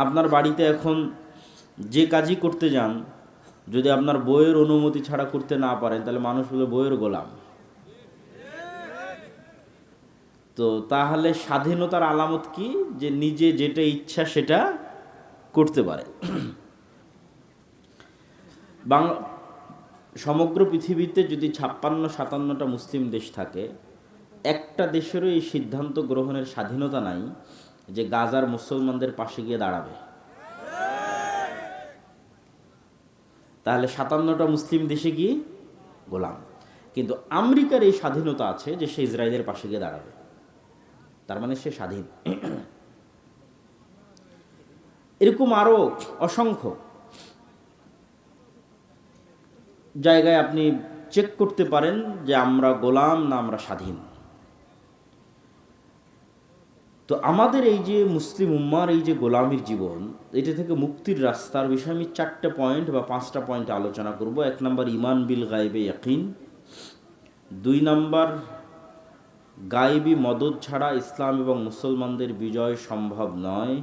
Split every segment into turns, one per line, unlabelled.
আপনার বাড়িতে এখন যে কাজই করতে যান, যদি আপনার বইয়ের অনুমতি ছাড়া করতে না পারেন, তাহলে মানুষ বলে বইয়ের গোলাম। তো তাহলে স্বাধীনতার আলামত কি? যে নিজে যেটা ইচ্ছা সেটা করতে পারে। বাংলা সমগ্র পৃথিবীতে যদি 56-57টা মুসলিম দেশ থাকে, একটা দেশেরও এই সিদ্ধান্ত গ্রহণের স্বাধীনতা নাই যে গাজার মুসলমানদের পাশে গিয়ে দাঁড়াবে। তাহলে 57টা মুসলিম দেশে গিয়ে গোলাম। কিন্তু আমেরিকার এই স্বাধীনতা আছে যে সে ইসরায়েলের পাশে গিয়ে দাঁড়াবে, তার মানে সে স্বাধীন। এরকম আরো অসংখ্য জায়গায় আপনি চেক করতে পারেন যে আমরা গোলাম না আমরা স্বাধীন। তো আমাদের এই যে মুসলিম উম্মার এই যে গোলামির জীবন, এটা থেকে মুক্তির রাস্তার বিষয়ে আমি 4টে পয়েন্ট বা 5টা পয়েন্ট আলোচনা করব। 1 নম্বর ইমান বিল গায়বে ইয়াকিন, 2 নম্বর গায়েবী মদদ ছাড়া ইসলাম এবং মুসলমানদের বিজয় সম্ভব নয়,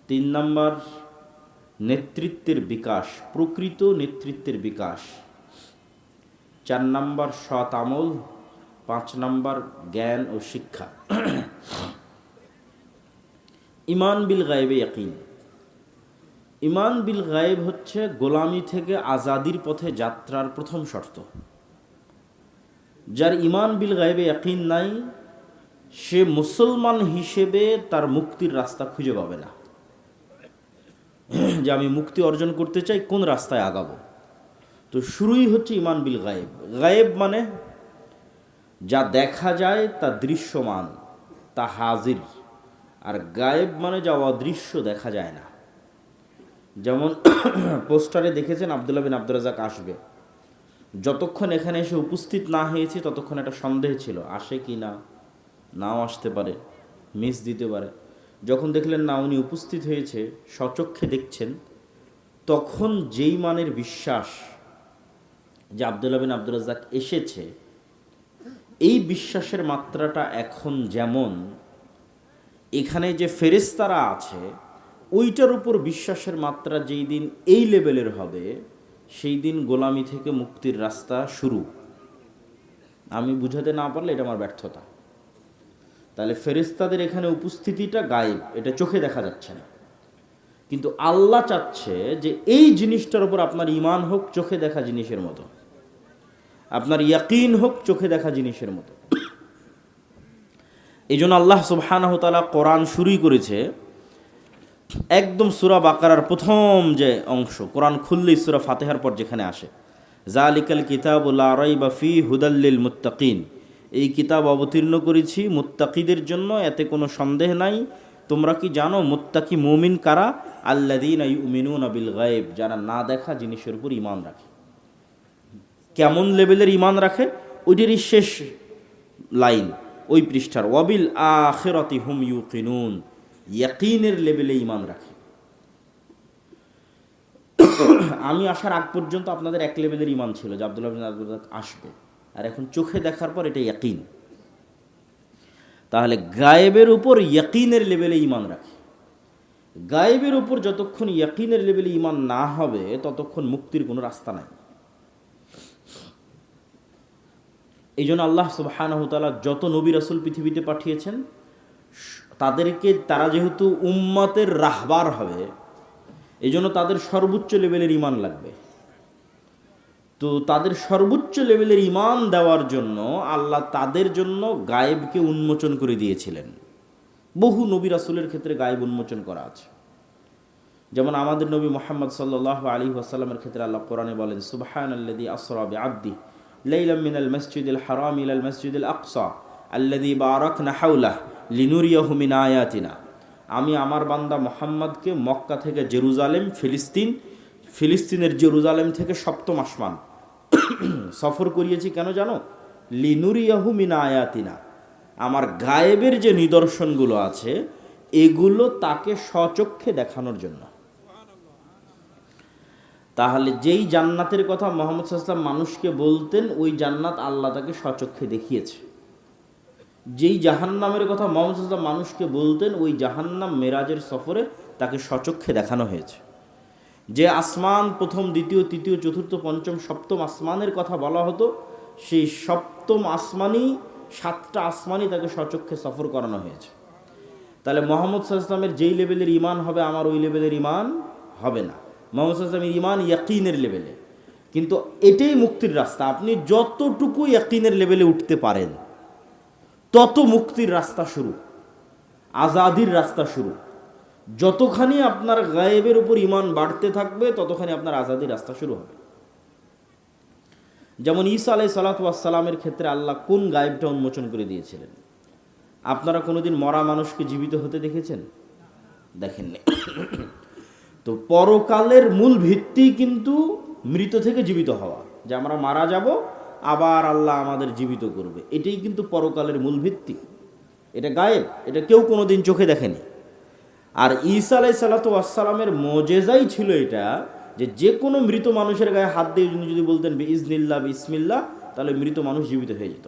3 নম্বর নেতৃত্বের বিকাশ, প্রকৃত নেতৃত্বের বিকাশ, 4 নম্বর সৎ আমল, 5 নম্বর জ্ঞান ও শিক্ষা। ইমান বিল গায়েবে ইয়াকিন। ইমান বিল গায়েব হচ্ছে গোলামি থেকে আজাদির পথে যাত্রার প্রথম শর্ত। যার ইমান বিল গায়েবে ইয়াকিন নাই, সে মুসলমান হিসেবে তার মুক্তির রাস্তা খুঁজে পাবে না। যে আমি মুক্তি অর্জন করতে চাই, কোন রাস্তায় আগাবো? তো শুরুই হচ্ছে ইমান বিল গায়েব। গায়েব মানে যা দেখা যায় তা দৃশ্যমান, তা হাজির। আর গায়েব মানে যা অদৃশ্য, দেখা যায় না। যেমন পোস্টারে দেখেছেন আব্দুল্লাহ বিন আব্দুর রাজ্জাক আসবে, যতক্ষণ এখানে এসে উপস্থিত না হয়েছে ততক্ষণ একটা সন্দেহ ছিল, আসে কি না, নাও আসতে পারে, মিস দিতে পারে। যখন দেখলেন না উনি উপস্থিত হয়েছে, স্বচক্ষে দেখছেন, তখন যেই মানের বিশ্বাস যে আব্দুল্লাহ বিন আব্দুর রাজ্জাক এসেছে, এই বিশ্বাসের মাত্রাটা এখন যেমন এখানে যে ফেরেশতারা আছে ওইটার উপর বিশ্বাসের মাত্রা যেই দিন এই লেভেলের হবে, সেই দিন গোলামি থেকে মুক্তির রাস্তা শুরু। আমি বুঝাতে না পারলে এটা আমার ব্যর্থতা। তাহলে ফেরেশতাদের এখানে উপস্থিতিটা গায়েব, এটা চোখে দেখা যাচ্ছে না, কিন্তু আল্লাহ চাচ্ছে যে এই জিনিসটার উপর আপনার ঈমান হোক চোখে দেখা জিনিসের মতো, আপনার ইয়াকিন হোক চোখে দেখা জিনিসের মতো। এই জন্য আল্লাহ সুবহানাহু ওয়া তাআলা কোরআন শুরুই করেছে একদম সূরা বাকারার প্রথম যে অংশ, কোরআন খুললেই সূরা ফাতিহার পর যেখানে আসে, যালিকাল কিতাবু লা রাইবা ফি হুদাল লিল মুত্তাকিন, এই কিতাব অবতীর্ণ করেছি মুত্তাকিদের জন্য, এতে কোনো সন্দেহ নাই। তোমরা কি জানো মুত্তাকি মুমিন কারা? আল্লাযীনা ইউমিনুনা বিল গায়ব, যারা না দেখা জিনিসের উপর ঈমান রাখে। কেমন লেভেলের ঈমান রাখে? ওইটারই শেষ লাইন ওই পৃষ্ঠার, ওয়াবিল আখিরাতি হুম ইউকিনুন, ইয়াকিনের লেভেলে ঈমান রাখে। আমি আসার আগ পর্যন্ত আপনাদের এক লেভেলের ঈমান ছিল যে আব্দুল্লাহ বিন আব্দুর রাজ্জাক আসবে, আর এখন চোখে দেখার পর এটা ইয়াকিন। তাহলে গায়েবের উপর ইয়াকিনের লেভেলে ঈমান রাখে। গায়েবের উপর যতক্ষণ ইয়াকিনের লেভেলে ঈমান না হবে ততক্ষণ মুক্তির কোনো রাস্তা নাই। এই জন্য আল্লাহ সুবহানাহু ওয়া তাআলা যত নবী রাসূল পৃথিবীতে পাঠিয়েছেন, তারা যেহেতু উম্মতের রাহবার হবে, এই জন্য তাদের সর্বোচ্চ লেভেলের ঈমান লাগবে। তো তাদের সর্বোচ্চ লেভেলের ঈমান দেওয়ার জন্য আল্লাহ তাদের জন্য গায়েবকে উন্মোচন করে দিয়েছিলেন। বহু নবী রাসূলের ক্ষেত্রে গায়েব উন্মোচন করা আছে। যেমন আমাদের নবী মুহাম্মদ সাল্লাল্লাহু আলাইহি ওয়াসাল্লামের ক্ষেত্রে আল্লাহ কোরআনে বলেন, সুবহানাল্লাযী আসরা বিআবদিহি লাইলাম মিনাল মাসজিদিল হারাম ইলাল মাসজিদিল আকসা আল্লাযী বারাকনা হাওলাহু লিনুরিয়াহু মিন আয়াতিনা। আমি আমার বান্দা মুহাম্মদকে মক্কা থেকে জেরুজালেম, ফিলিস্তিনের জেরুজালেম থেকে সপ্তম আসমান সফর করিয়েছি। কেন জানো? লিনুরিয়াহু মিন আয়াতিনা, আমার গায়েবের যে নিদর্শনগুলো আছে এগুলো তাকে স্বচক্ষে দেখানোর জন্য। তাহলে যেই জান্নাতের কথা মুহাম্মদ সাল্লাল্লাহু আলাইহি ওয়াসাল্লাম মানুষকে বলতেন, ওই জান্নাত আল্লাহ তাকে স্বচক্ষে দেখিয়েছে। যেই জাহান্নামের কথা মুহাম্মদ সাল্লাল্লাহু আলাইহি ওয়াসাল্লাম মানুষকে বলতেন, ওই জাহান্নাম মেরাজের সফরে তাকে সচক্ষে দেখানো হয়েছে। যে আসমান প্রথম, দ্বিতীয়, তৃতীয়, চতুর্থ, পঞ্চম, সপ্তম আসমানের কথা বলা হতো, সেই সপ্তম আসমানই, 7টা আসমানই তাকে সচক্ষে সফর করানো হয়েছে। তাহলে মোহাম্মদ সাল্লাল্লাহু আলাইহি ওয়াসাল্লামের যেই লেভেলের ইমান হবে, আমার ওই লেভেলের ইমান হবে না। মোহাম্মদ সাল্লাল্লাহু আলাইহি ওয়াসাল্লামের ইমান ইয়াকিনের লেভেলে। কিন্তু এটাই মুক্তির রাস্তা। আপনি যতটুকু ইয়াকিনের লেভেলে উঠতে পারেন, তত মুক্তির রাস্তা শুরু, আজাদির রাস্তা শুরু। যতখানি আপনার গায়েবের উপর ইমান বাড়তে থাকবে, ততখানি আপনার আজাদির রাস্তা শুরু হবে। যেমন ঈসা আলাইহিস সালাতু ওয়াস সালামের ক্ষেত্রে আল্লাহ কোন গায়েবটা উন্মোচন করে দিয়েছিলেন? আপনারা কোনোদিন মরা মানুষকে জীবিত হতে দেখেছেন? দেখেননি। তো পরকালের মূল ভিত্তি কিন্তু মৃত থেকে জীবিত হওয়া, যে আমরা মারা যাব, আবার আল্লাহ আমাদের জীবিত করবে। এটাই কিন্তু পরকালের মূল ভিত্তি। এটা গায়েব, এটা কেউ কোনোদিন চোখে দেখেনি। আর ঈসা আলাইহিস সালাতু ওয়াস সালামের মুজিজাই ছিল এটা, যে কোনো মৃত মানুষের গায়ে হাত দিয়ে যদি বলতেন বিইজনিল্লাহ বিসমিল্লাহ, তাহলে মৃত মানুষ জীবিত হয়ে যেত।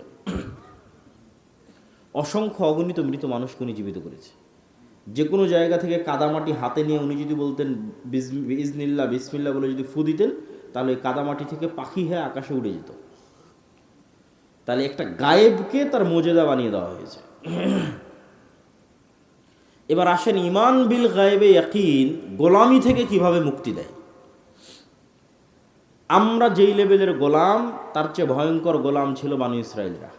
অসংখ্য অগণিত মৃত মানুষকে উনি জীবিত করেছে। যে কোনো জায়গা থেকে কাদামাটি হাতে নিয়ে উনি যদি বলতেন বিইজনিল্লাহ বিসমিল্লাহ বলে যদি ফু দিতেন, তাহলে ওই কাদামাটি থেকে পাখি হয়ে আকাশে উড়ে যেত। তাহলে একটা গায়েবকে তার মুজিজা বানিয়ে দেওয়া হয়েছে। এবার আসেন, ইমান বিল গায়েবে ইয়াকিন গোলামি থেকে কিভাবে মুক্তি দেয়। আমরা যেই লেভেলের গোলাম, তার চেয়ে ভয়ঙ্কর গোলাম ছিল বানু ইসরাইলরা।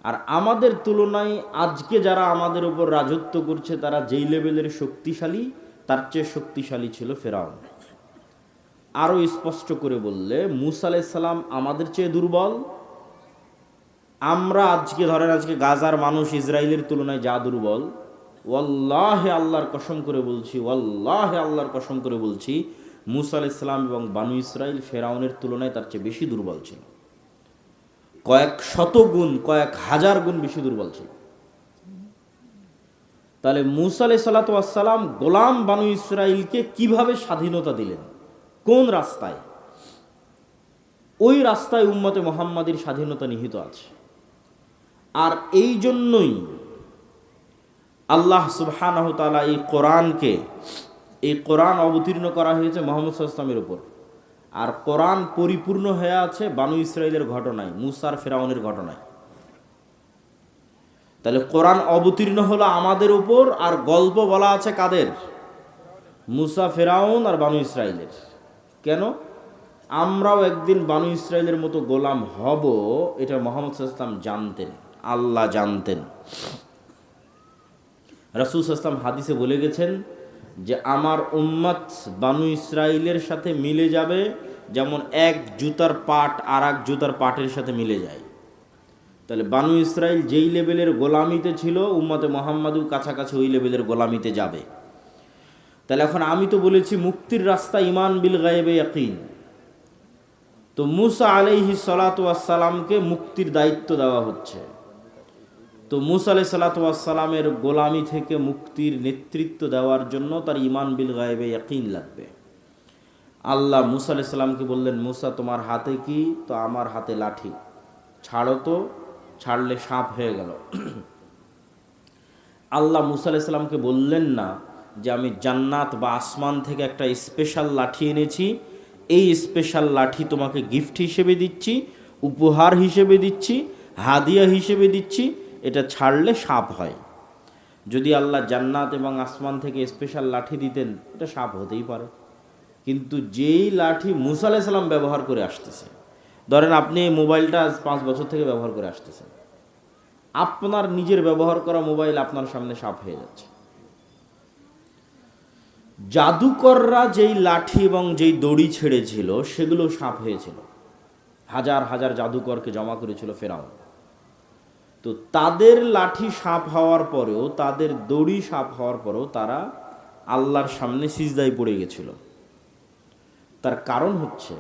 আর আমাদের তুলনায় আজকে যারা আমাদের উপর রাজত্ব করছে, তারা যেই লেভেলের শক্তিশালী, তার চেয়ে শক্তিশালী ছিল ফেরাউন। আরও স্পষ্ট করে বললে, মূসা আলাইহিস সালাম আমাদের চেয়ে দুর্বল। আমরা আজকে ধরেন, আজকে গাজার মানুষ ইসরায়েলের তুলনায় যা দুর্বল, ওয়াল্লাহে আল্লাহর কসম করে বলছি, ওয়াল্লাহে আল্লাহর কসম করে বলছি, মূসা আলাইহিস সালাম এবং বানু ইসরাইল ফেরাউনের তুলনায় তার চেয়ে বেশি দুর্বল ছিল। কয়েক শত গুণ, কয়েক হাজার গুণ বেশি দুর্বল ছিল। তাহলে মূসা আলাইহিস সালাতু ওয়াস সালাম গোলাম বানু ইসরাইলকে কিভাবে স্বাধীনতা দিলেন, কোন রাস্তায়? ওই রাস্তায় উম্মতে মুহাম্মাদির স্বাধীনতা নিহিত আছে। আর এই জন্যই আল্লাহ সুবহানাহু তাআলা এই কোরআন অবতীর্ণ করা হয়েছে মুহাম্মদ সাল্লাল্লাহু আলাইহি ওয়াসাল্লামের উপর। আর কোরআন পরিপূর্ণ হয়ে আছে বানু ইসরাইলের ঘটনায়, মূসার ফেরাউনের ঘটনায়। তাহলে কোরআন অবতীর্ণ হলো আমাদের উপর, আর গল্প বলা আছে কাদের? মূসা, ফেরাউন আর বানু ইসরাইলের। কেন? আমরাও একদিন বানু ইসরাইলের মতো গোলাম হব, এটা মুহাম্মদ সাল্লাল্লাহু আলাইহি ওয়াসাল্লাম জানতেন, আল্লাহ জানতেন। রাসূল সাল্লাল্লাহু আলাইহি ওয়াসাল্লাম হাদিসে বলে গেছেন যে আমার উম্মত বানু ইসরাইলের সাথে মিলে যাবে যেমন এক জুতার পাট আর এক জুতার পাটের সাথে মিলে যায়। তাহলে বানু ইসরাইল যেই লেভেলের গোলামিতে ছিল, উম্মতে মুহাম্মাদও কাছাকাছি ওই লেভেলের গোলামিতে যাবে। তাহলে এখন আমি তো বলেছি মুক্তির রাস্তা ইমান বিল গায়েবে ইয়াকিন। তো মূসা আলাইহিস সালাতু ওয়াস সালামকে মুক্তির দায়িত্ব দেওয়া হচ্ছে। তো মূসা আলাইহিস সালাতু ওয়াস সালামের গোলামি থেকে মুক্তির নেতৃত্ব দেওয়ার জন্য তার ইমান বিল গায়েবে ইয়াকিন লাগবে। আল্লাহ মূসা আলাইহিস সালামকে বললেন, মূসা তোমার হাতে কি? তো আমার হাতে লাঠি, ছাড়ো তো, ছাড়লে সাপ হয়ে গেল। আল্লাহ মূসা আলাইহিস সালামকে বললেন না যে আমি জান্নাত বা আসমান থেকে একটা স্পেশাল লাঠি এনেছি, এই স্পেশাল লাঠি তোমাকে গিফট হিসেবে দিচ্ছি, উপহার হিসেবে দিচ্ছি, হাদিয়া হিসেবে দিচ্ছি, এটা ছাড়লে সাপ হয়। যদি আল্লাহ জান্নাত এবং আসমান থেকে স্পেশাল লাঠি দিতেন, এটা সাপ হতেই পারে। কিন্তু যেই লাঠি মূসা আলাইহিস সালাম ব্যবহার করে আসতেছে, ধরেন আপনি এই মোবাইলটা 5 বছর থেকে ব্যবহার করে আসতেছেন, আপনার নিজের ব্যবহার করা মোবাইল আপনার সামনে সাপ হয়ে যাচ্ছে। জাদুকররা যেই লাঠি এবং যেই দড়ি ছেড়েছিল, সেগুলো সাপ হয়েছিল। হাজার হাজার জাদুকরকে জমা করেছিল ফেরাউন। তো তাদের লাঠি সাপ হওয়ার পরেও, তাদের দড়ি সাপ হওয়ার পরেও তারা আল্লাহর সামনে সিজদায় পড়ে গেছিল। তার কারণ হচ্ছে,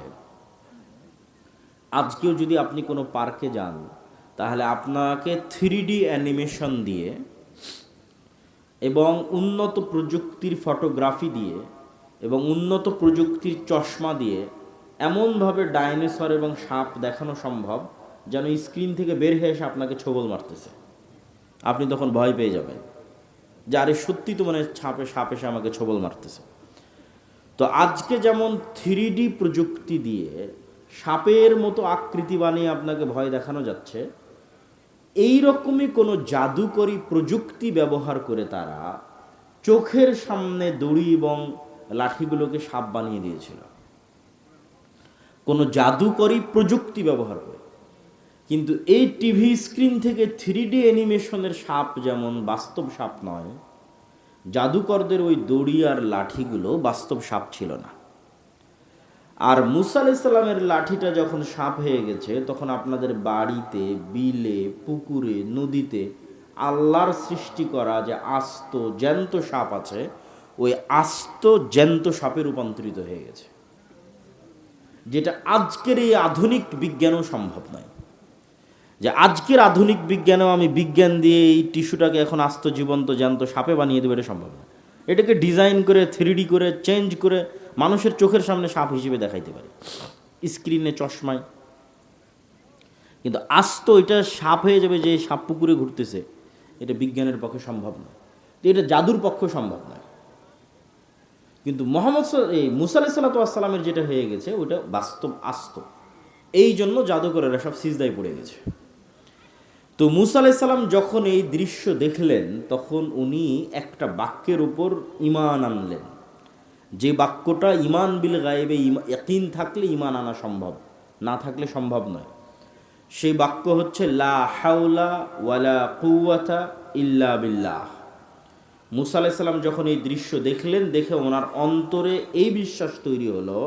আজকেও যদি আপনি কোনো পার্কে যান, তাহলে আপনাকে 3D অ্যানিমেশন দিয়ে এবং উন্নত প্রযুক্তির ফটোগ্রাফি দিয়ে এবং উন্নত প্রযুক্তির চশমা দিয়ে এমনভাবে ডাইনোসর এবং সাপ দেখানো সম্ভব যেন স্ক্রিন থেকে বের হয়ে এসে আপনাকে ছোবল মারতেছে। আপনি তখন ভয় পেয়ে যাবেন। যে আরে সত্যি তো মানে সাপ এসে আমাকে ছোবল মারতেছে। তো আজকে যেমন 3D প্রযুক্তি দিয়ে সাপের মতো আকৃতি বানিয়ে আপনাকে ভয় দেখানো যাচ্ছে, এই রকমই কোনো জাদুকরী প্রযুক্তি ব্যবহার করে তারা চোখের সামনে দড়ি এবং লাঠিগুলোকে সাপ বানিয়ে দিয়েছিল, কোনো জাদুকরী প্রযুক্তি ব্যবহার করে। কিন্তু এই টিভি স্ক্রিন থেকে 3D অ্যানিমেশনের সাপ যেমন বাস্তব সাপ নয়, জাদুকরদের ওই দড়ি আর লাঠিগুলো বাস্তব সাপ ছিল না। আর মুসা আলাইহিস সালামের লাঠিটা যখন সাপ হয়ে গেছে, তখন আপনাদের বাড়িতে, বিলে, পুকুরে, নদীতে আল্লাহর সৃষ্টি করা যে আস্ত জ্যান্ত সাপ আছে, ওই আস্ত জ্যান্ত সাপে রূপান্তরিত হয়ে গেছে, যেটা আজকের এই আধুনিক বিজ্ঞানও সম্ভব নয়। যে আজকের আধুনিক বিজ্ঞানেও আমি বিজ্ঞান দিয়ে এই টিস্যুটাকে এখন আস্ত জীবন্ত জ্যান্ত সাপে বানিয়ে দেবো, এটা সম্ভব না। এটাকে ডিজাইন করে 3D করে চেঞ্জ করে মানুষের চোখের সামনে সাপ হিসেবে দেখাইতে পারে, স্ক্রিনে, চশমায়। কিন্তু আস্ত এটা সাপ হয়ে যাবে, যে সাপ পুকুরে ঘুরতেছে, এটা বিজ্ঞানের পক্ষে সম্ভব নয়, এটা জাদুর পক্ষে সম্ভব নয়। কিন্তু মুসা আলাইহিস সালামের যেটা হয়ে গেছে ওটা বাস্তব আস্ত, এই জন্য জাদুকরেরা সব সিজদায় পড়ে গেছে। তো মুসা আলাইহিস সালাম যখন এই দৃশ্য দেখলেন, তখন উনি একটা বাক্যের উপর ঈমান আনলেন, যে বাক্যটা ঈমান বিল গায়েবে, ইয়াকিন থাকলে ঈমান আনা সম্ভব, না থাকলে সম্ভব নয়। সেই বাক্য হচ্ছে লা হাওলা ওয়ালা কুওয়াতা ইল্লা বিল্লাহ। মুসা আলাইহিস সালাম যখন এই দৃশ্য দেখলেন, দেখে ওনার অন্তরে এই বিশ্বাস তৈরি হলো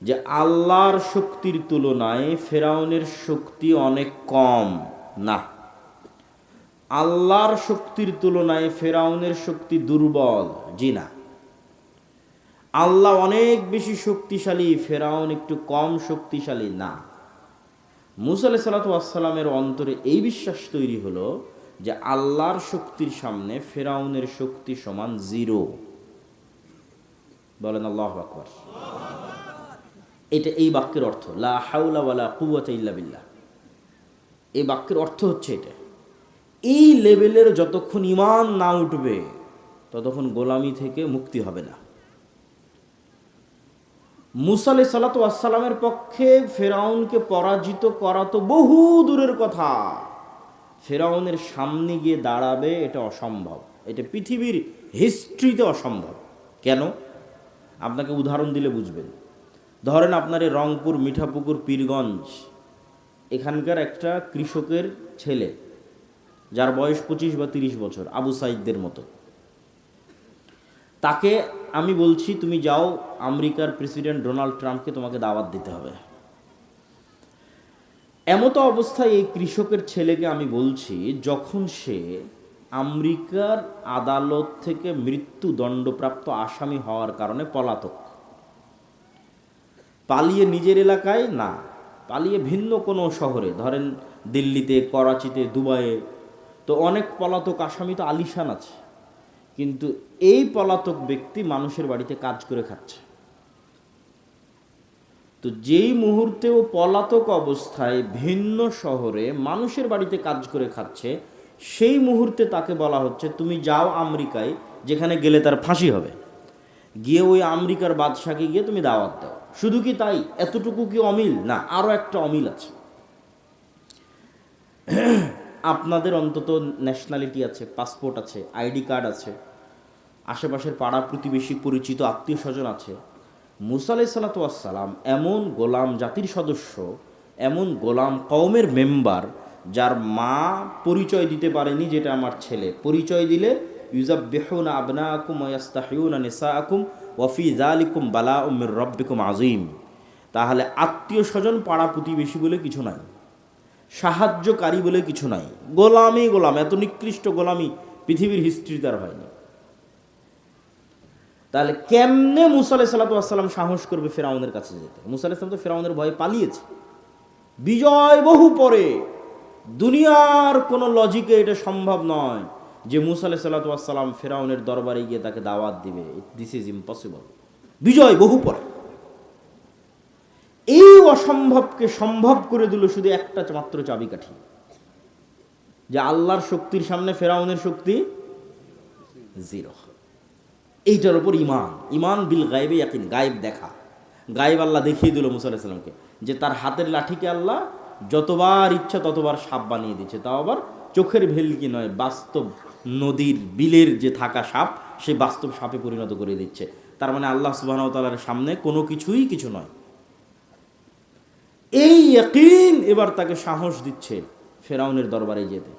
যে আল্লাহর শক্তির তুলনায় ফেরাউনের শক্তি অনেক কম। না, আল্লাহর শক্তির তুলনায় ফেরাউনের শক্তি দুর্বল। জি না, আল্লাহ অনেক বেশি শক্তিশালী, ফেরাউন একটু কম শক্তিশালী না। মুসা আলাইহিস সালামের অন্তরে এই বিশ্বাস তৈরি হলো যে আল্লাহর শক্তির সামনে ফেরাউনের শক্তি সমান জিরো। বলেন আল্লাহু আকবার। এটা এই বাক্যের অর্থ, লা হাওলা ওয়ালা কুওয়াতা ইল্লা বিল্লাহ। এই বাক্যের অর্থ হচ্ছে এটা। এই লেভেলের যতক্ষণ ঈমান না উঠবে, ততক্ষণ গোলামি থেকে মুক্তি হবে না। মুসা আলাইহিস সালামের পক্ষে ফেরাউনকে পরাজিত করা তো বহু দূরের কথা, ফেরাউনের সামনে গিয়ে দাঁড়াবে এটা অসম্ভব, এটা পৃথিবীর হিস্ট্রিতে অসম্ভব। কেন? আপনাকে উদাহরণ দিলে বুঝবেন। ধরেন আপনার এই রংপুর, মিঠাপুকুর, পীরগঞ্জ, এখানকার একটা কৃষকের ছেলে, যার বয়স 25 বা 30 বছর, আবু সাইদদের মতো, তাকে আমি বলছি তুমি যাও, আমেরিকার প্রেসিডেন্ট ডোনাল্ড ট্রাম্পকে তোমাকে দাওয়াত দিতে হবে। এমতো অবস্থায় এই কৃষকের ছেলেকে আমি বলছি, যখন সে আমেরিকার আদালত থেকে মৃত্যুদণ্ডপ্রাপ্ত আসামি হওয়ার কারণে পলাতক, পালিয়ে নিজের এলাকায় না, পালিয়ে ভিন্ন কোনো শহরে, ধরেন দিল্লিতে, করাচিতে, দুবাইয়ে, তো অনেক পলাতক আসামি তো আলিশান আছে, কিন্তু এই পলাতক ব্যক্তি মানুষের বাড়িতে কাজ করে খাচ্ছে। তো যেই মুহূর্তে ও পলাতক অবস্থায় ভিন্ন শহরে মানুষের বাড়িতে কাজ করে খাচ্ছে, সেই মুহূর্তে তাকে বলা হচ্ছে তুমি যাও আমেরিকায়, যেখানে গেলে তার ফাঁসি হবে, গিয়ে ওই আমেরিকার বাদশাকে গিয়ে তুমি দাওয়াত দাও। শুধু কি তাই? এতটুকু কি অমিল? না, আরও একটা অমিল আছে। আপনাদের অন্তত ন্যাশনালিটি আছে, পাসপোর্ট আছে, আইডি কার্ড আছে, আশেপাশের পাড়া প্রতিবেশী, পরিচিত আত্মীয় স্বজন আছে। মুসা আলাইহিস সালাম এমন গোলাম জাতির সদস্য, এমন গোলাম কওমের মেম্বার, যার মা পরিচয় দিতে পারেনি যেটা আমার ছেলে, পরিচয় দিলে ইউযাব্বিহুনা আবনাআকুম ওয়া ইস্তাহইউনা নিসাআকুম ওয়া ফি যালিকুম বালাউম মির রাব্বিকুম আযীম। তাহলে আত্মীয় স্বজন, পাড়া প্রতিবেশী বলে কিছু নাই, সাহায্যকারী বলে কিছু নাই, গোলামই গোলাম। এত নিকৃষ্ট গোলামি পৃথিবীর হিস্ট্রিতে আর হয়নি। তাহলে কেমনে মুসা আলাইহিস সালাম সাহস করবে ফেরাউনের কাছে যেতে? মুসা আলাইহিস সালাম তো ফেরাউনের ভয়ে পালিয়েছে, বিজয় বহু পরে। দুনিয়ার কোনো লজিকে এটা সম্ভব নয় যে মুসা আলাইহিস সালাম ফেরাউনের দরবারে গিয়ে তাকে দাওয়াত দিবে। This is impossible. বিজয় বহু পরে। এই অসম্ভবকে সম্ভব করে দিল শুধু একটা মাত্র চাবিকাঠি, যে আল্লাহর শক্তির সামনে ফেরাউনের শক্তি জিরো। এইটার ওপর ইমান, ইমান বিল গায়েবে ইয়াকিন, গায়েব দেখা। গায়েব আল্লাহ দেখিয়ে দিল মুসা আলাইহিস সালামকে যে তার হাতের লাঠিকে আল্লাহ যতবার ইচ্ছা ততবার সাপ বানিয়ে দিচ্ছে, তাও আবার চোখের ভেলকি নয়, বাস্তব নদীর বিলের যে থাকা সাপ সে বাস্তব সাপে পরিণত করে দিচ্ছে। তার মানে আল্লাহ সুবহানাহু ওয়া তাআলার সামনে কোনো কিছুই কিছু নয়। এই ইয়াকিন এবার তাকে সাহস দিচ্ছে ফেরাউনের দরবারে যেতে।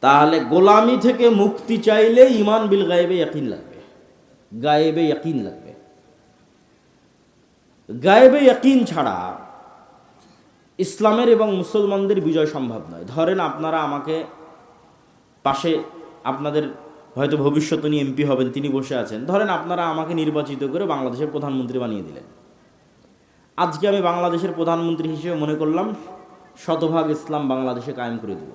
তাহলে গোলামি থেকে মুক্তি চাইলে ইমান বিল গায়েবে ইয়াকিন লাগবে, গায়েবে ইয়াকিন লাগবে। গায়েবে ইয়াকিন ছাড়া ইসলামের এবং মুসলমানদের বিজয় সম্ভব নয়। ধরেন আপনারা আমাকে পাশে, আপনাদের হয়তো ভবিষ্যতে উনি এমপি হবেন, তিনি বসে আছেন, ধরেন আপনারা আমাকে নির্বাচিত করে বাংলাদেশের প্রধানমন্ত্রী বানিয়ে দিলেন। আজকে আমি বাংলাদেশের প্রধানমন্ত্রী হিসেবে মনে করলাম শতভাগ ইসলাম বাংলাদেশে কায়েম করে দেব।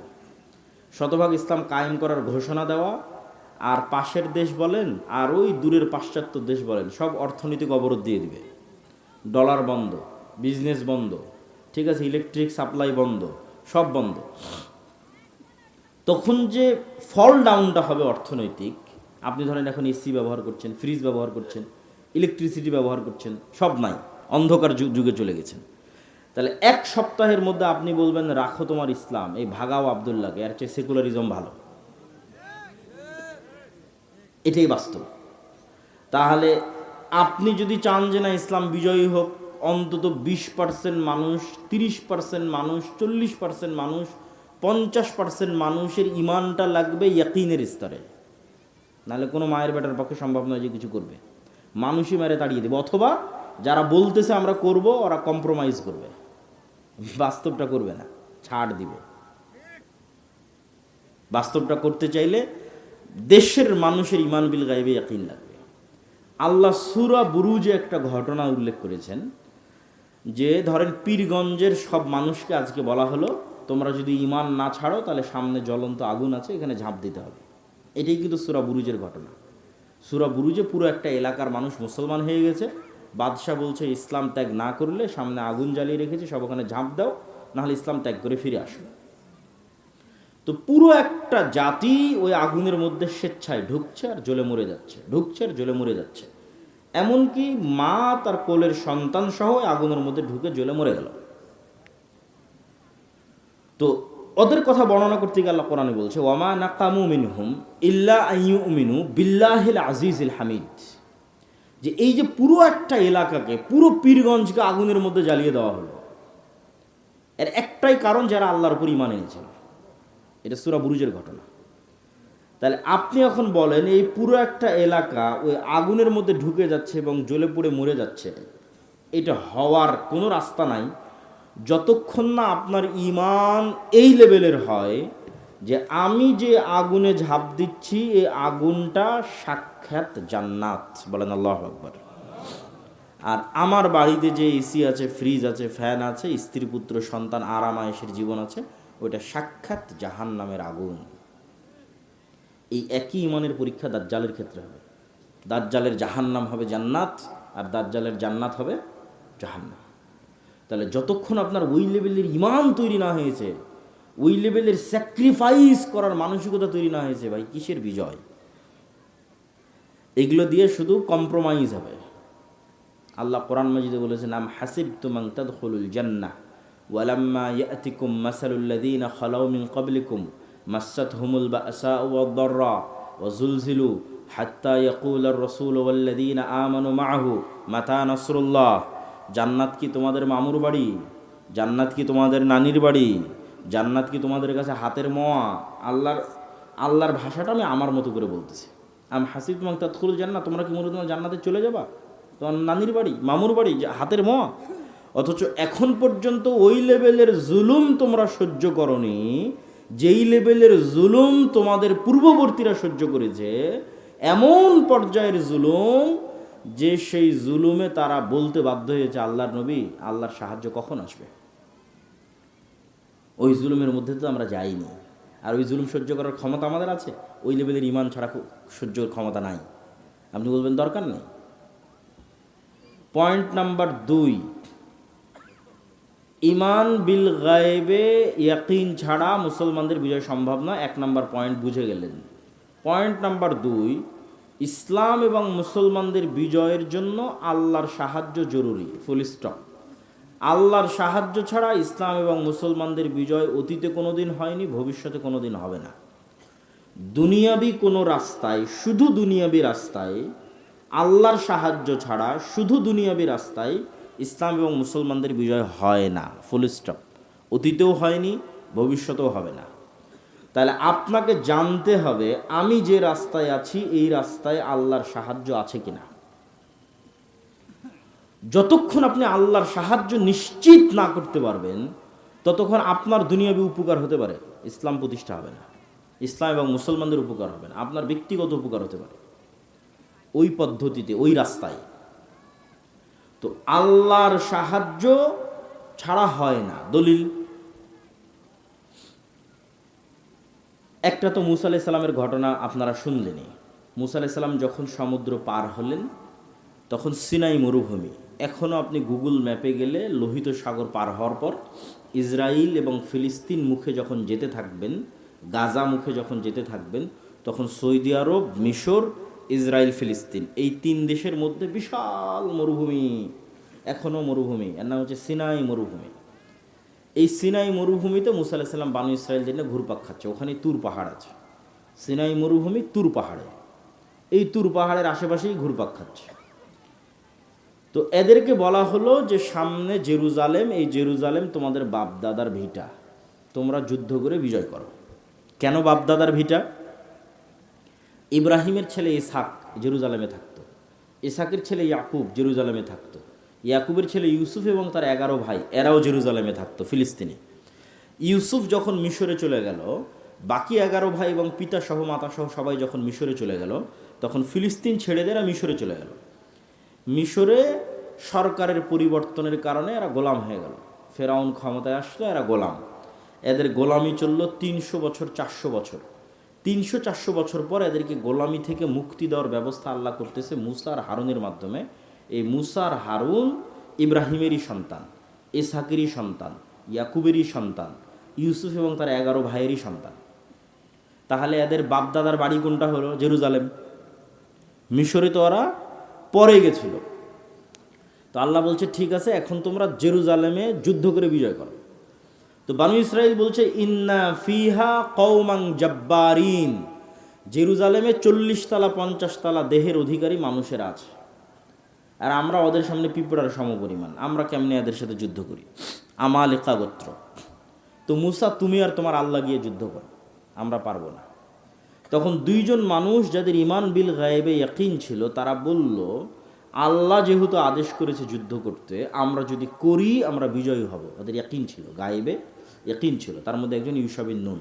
শতভাগ ইসলাম কায়েম করার ঘোষণা দেওয়া, আর পাশের দেশ বলেন আর ওই দূরের পাশ্চাত্য দেশ বলেন সব অর্থনৈতিক অবরোধ দিয়ে দিবে, ডলার বন্ধ, বিজনেস বন্ধ, ঠিক আছে, ইলেকট্রিক সাপ্লাই বন্ধ, সব বন্ধ। তখন যে ফল ডাউনটা হবে অর্থনৈতিক, আপনি ধরেন এখন এসি ব্যবহার করছেন, ফ্রিজ ব্যবহার করছেন, ইলেকট্রিসিটি ব্যবহার করছেন, সব নাই, অন্ধকার যুগে চলে গেছেন। তাহলে এক সপ্তাহের মধ্যে আপনি বলবেন রাখো তোমার ইসলাম, এই ভাগাও আবদুল্লাহকে, এর চেয়ে সেকুলারিজম ভালো। এটাই বাস্তব। তাহলে আপনি যদি চান যে না ইসলাম বিজয়ী হোক, অন্তত 20% মানুষ, 30% মানুষ, 40% মানুষ, 50% মানুষের ইমানটা লাগবে ইয়াকিনের স্তরে, নাহলে কোনো মায়ের বেটার পক্ষে সম্ভব নয় যে কিছু করবে। মানুষই মেরে তাড়িয়ে দেবে, অথবা যারা বলতেছে আমরা করব ওরা কম্প্রোমাইজ করবে, বাস্তবটা করবে না, ছাড় দিবে। বাস্তবটা করতে চাইলে দেশের মানুষের ইমান বিল গায়বে ইয়াকিন লাগবে। আল্লাহ সূরা বুরুজে একটা ঘটনা উল্লেখ করেছেন যে ধরেন পীরগঞ্জের সব মানুষকে আজকে বলা হলো তোমরা যদি ইমান না ছাড়ো তাহলে সামনে জ্বলন্ত আগুন আছে, এখানে ঝাঁপ দিতে হবে। এটাই কিন্তু সূরা বুরুজের ঘটনা। সূরা বুরুজে পুরো একটা এলাকার মানুষ মুসলমান হয়ে গেছে, বাদশাহ বলছে ইসলাম ত্যাগ না করলে সামনে আগুন জ্বালিয়ে রেখেছে, সব ওখানে ঝাঁপ দাও, নাহলে ইসলাম ত্যাগ করে ফিরে আসো। তো পুরো একটা জাতি ওই আগুনের মধ্যে স্বেচ্ছায় ঢুকছে আর জ্বলে মরে যাচ্ছে, ঢুকছে আর জ্বলে মরে যাচ্ছে। এমনকি মা তার কোলের সন্তান সহ আগুনের মধ্যে ঢুকে জ্বলে মরে গেল। তো ওদের কথা বর্ণনা করতে গিয়ে আল্লাহ কোরআনে বলছে ওয়ামা নাকামু মিনহুম ইল্লা আইয়ুমিনু বিল্লাহিল আজিজিল হামিদ, যে এই যে পুরো একটা এলাকাকে, পুরো পীরগঞ্জকে আগুনের মধ্যে জ্বালিয়ে দেওয়া হলো, এর একটাই কারণ যারা আল্লাহর উপর ঈমান এনেছিল। এটা সূরা বুরুজের ঘটনা। তাহলে আপনি এখন বলেন এই পুরো একটা এলাকা ওই আগুনের মধ্যে ঢুকে যাচ্ছে এবং জ্বলে পুড়ে মরে যাচ্ছে, এটা হওয়ার কোনো রাস্তা নাই যতক্ষণ না আপনার ঈমান এই লেভেলের হয় যে আমি যে আগুনে ঝাঁপ দিচ্ছি এই আগুনটা সাক্ষাৎ জান্নাত, বলেন আল্লাহু আকবার। আর আমার বাড়িতে যে এসি আছে, ফ্রিজ আছে, ফ্যান আছে, স্ত্রী পুত্র সন্তান আরাম আয়েশের জীবন আছে, ওইটা সাক্ষাৎ জাহান্নামের আগুন। এই একই ইমানের পরীক্ষা দাজ্জালের ক্ষেত্রে হবে। দাজ্জালের জাহান্নাম হবে জান্নাত, আর দাজ্জালের জান্নাত হবে জাহান্নাম। তাহলে যতক্ষণ আপনার ওই লেভেলের ইমান তৈরি না হয়েছে, ওই লেভেলের স্যাক্রিফাইস করার মানসিকতা তৈরি না হয়েছে, ভাই কিসের বিজয়? এগুলো দিয়ে শুধু কম্প্রোমাইজ হবে। আল্লাহ কোরআন মাজিদে বলেছেন আম হাসিবতুম আন তাদখুলুল জান্নাহ ওয়ালাম্মা ইয়াতিকুম মাসালুল্লাযীনা খালাউ মিন ক্বাবলিকুম মাসাতহুমুল বাসাউ ওয়াদ-দাররা ওয়াজুলজিলু হাত্তা ইয়াকুলার রাসূলু ওয়াল্লাযীনা আমানু মাআহু মাতা নাসরুল্লাহ। জান্নাত কি তোমাদের মামুর বাড়ি? জান্নাত কি তোমাদের নানির বাড়ি? জান্নাত কি তোমাদের কাছে হাতের মোয়া? আল্লাহর ভাষাটা আমি আমার মতো করে বলতেছি। আম হাসিবতুম আন তাদখুলুল জান্নাহ, তোমরা কি মনে হয় জান্নাতে চলে যাবা? তোমার নানির বাড়ি, মামুর বাড়ি, হাতের মোয়া। অথচ এখন পর্যন্ত ওই লেভেলের জুলুম তোমরা সহ্য করনি যেই লেভেলের জুলুম তোমাদের পূর্ববর্তীরা সহ্য করেছে। এমন পর্যায়ের জুলুম যে সেই জুলুমে তারা বলতে বাধ্য হয়েছে আল্লাহর নবী আল্লাহর সাহায্য কখন আসবে? ওই জুলুমের মধ্যে তো আমরা যাইনি। আর ওই জুলুম সহ্য করার ক্ষমতা আমাদের আছে? ওই লেভেলের ইমান ছাড়া সহ্যের ক্ষমতা নাই। আপনি বলবেন দরকার নেই। পয়েন্ট নাম্বার 2, ইমান বিল গায়েবে ইয়াকিন ছাড়া মুসলমানদের বিজয় সম্ভব নয়। 1 নম্বর পয়েন্ট বুঝে গেলেন। পয়েন্ট নাম্বার 2, ইসলাম এবং মুসলমানদের বিজয়ের জন্য আল্লাহর সাহায্য জরুরি, ফুল স্টপ। আল্লাহর সাহায্য ছাড়া ইসলাম এবং মুসলমানদের বিজয় অতীতে কোনোদিন হয়নি, ভবিষ্যতে কোনোদিন হবে না। দুনিয়াবি কোনো রাস্তায়, শুধু দুনিয়াবি রাস্তায় আল্লাহর সাহায্য ছাড়া, শুধু দুনিয়াবি রাস্তায় ইসলাম এবং মুসলমানদের বিজয় হয় না, ফুল স্টপ। অতীতেও হয়নি, ভবিষ্যতেও হবে না। তাহলে আপনাকে জানতে হবে আমি যে রাস্তায় আছি এই রাস্তায় আল্লাহর সাহায্য আছে কিনা। যতক্ষণ আপনি আল্লাহর সাহায্য নিশ্চিত না করতে পারবেন ততক্ষণ আপনার দুনিয়াবি উপকার হতে পারে, ইসলাম প্রতিষ্ঠা হবে না, ইসলাম এবং মুসলমানদের উপকার হবে না, আপনার ব্যক্তিগত উপকার হতে পারে ওই পদ্ধতিতে, ওই রাস্তায়। তো আল্লাহর সাহায্য ছাড়া হয় না। দলিল একটা তো মুসা আলাইহিস সালামের ঘটনা আপনারা শুনলেনই। মুসা আলাইহিস সালাম যখন সমুদ্র পার হলেন তখন সিনাই মরুভূমি, এখনও আপনি গুগল ম্যাপে গেলে লোহিত সাগর পার হওয়ার পর ইসরায়েল এবং ফিলিস্তিন মুখে যখন যেতে থাকবেন, গাজা মুখে যখন যেতে থাকবেন, তখন সৌদি আরব, মিশর, ইসরায়েল, ফিলিস্তিন এই 3 দেশের মধ্যে বিশাল মরুভূমি, এখনও মরুভূমি, এর নাম হচ্ছে সিনাই মরুভূমি। এই সিনাই মরুভূমিতে মুসা আলাইহিস সালাম বানু ইসরায়েলদের নিয়ে ঘুরপাক খাচ্ছে। ওখানে তুর পাহাড় আছে, সিনাই মরুভূমি তুর পাহাড়ে, এই তুর পাহাড়ের আশেপাশেই ঘুরপাক খাচ্ছে। তো এদেরকে বলা হলো যে সামনে জেরুজালেম, এই জেরুজালেম তোমাদের বাপদাদার ভিটা, তোমরা যুদ্ধ করে বিজয় করো। কেন বাপদাদার ভিটা? ইব্রাহিমের ছেলে ইসহাক জেরুজালেমে থাকতো, ইসহাকের ছেলে ইয়াকুব জেরুজালেমে থাকতো, ইয়াকুবের ছেলে ইউসুফ এবং তার 11 ভাই এরাও জেরুজালেমে থাকতো, ফিলিস্তিনে। ইউসুফ যখন মিশরে চলে গেল, বাকি 11 ভাই এবং পিতা সহ মাতা সহ সবাই যখন মিশরে চলে গেল, তখন ফিলিস্তিন ছেড়ে দিয়ে এরা মিশরে চলে গেল। মিশরে সরকারের পরিবর্তনের কারণে এরা গোলাম হয়ে গেল, ফেরাউন ক্ষমতায় আসলো, এরা গোলাম। এদের গোলামি চলল 300 বছর, 400 বছর। 300-400 বছর পর এদেরকে গোলামি থেকে মুক্তি দেওয়ার ব্যবস্থা আল্লাহ করতেছে মুসা আর হারুনের মাধ্যমে। এই মুসা আর হারুন ইব্রাহিমেরই সন্তান, ইসহাকেরই সন্তান, ইয়াকুবেরই সন্তান, ইউসুফ এবং তার 11 ভাইয়েরই সন্তান। তাহলে এদের বাপদাদার বাড়ি কোনটা হলো? জেরুজালেম। মিশরে তো ওরা পরে গেছিল। তো আল্লাহ বলছে ঠিক আছে, এখন তোমরা জেরুজালেমে যুদ্ধ করে বিজয় করো। তো বানু ইসরাইল বলছে ইন্না ফিহা কওমান জাব্বারিন, জেরুজালেমে 40 তলা 50 তলা দেহের অধিকারী মানুষের আছে, আর আমরা ওদের সামনে পিঁপড়ার সমপরিমাণ, আমরা কেমনে এদের সাথে যুদ্ধ করি? আমালেকা গোত্র। তো মুসা, তুমি আর তোমার আল্লাহ গিয়ে যুদ্ধ করো, আমরা পারবো না। তখন 2 জন মানুষ যাদের ইমান বিল গায়েবে ইয়াকিন ছিল, তারা বলল আল্লাহ যেহেতু আদেশ করেছে যুদ্ধ করতে, আমরা যদি করি আমরা বিজয়ী হব। ওদের ইয়াকিন ছিল, গায়েবে ইয়াকিন ছিল। তার মধ্যে একজন ইউশা বিন নুন।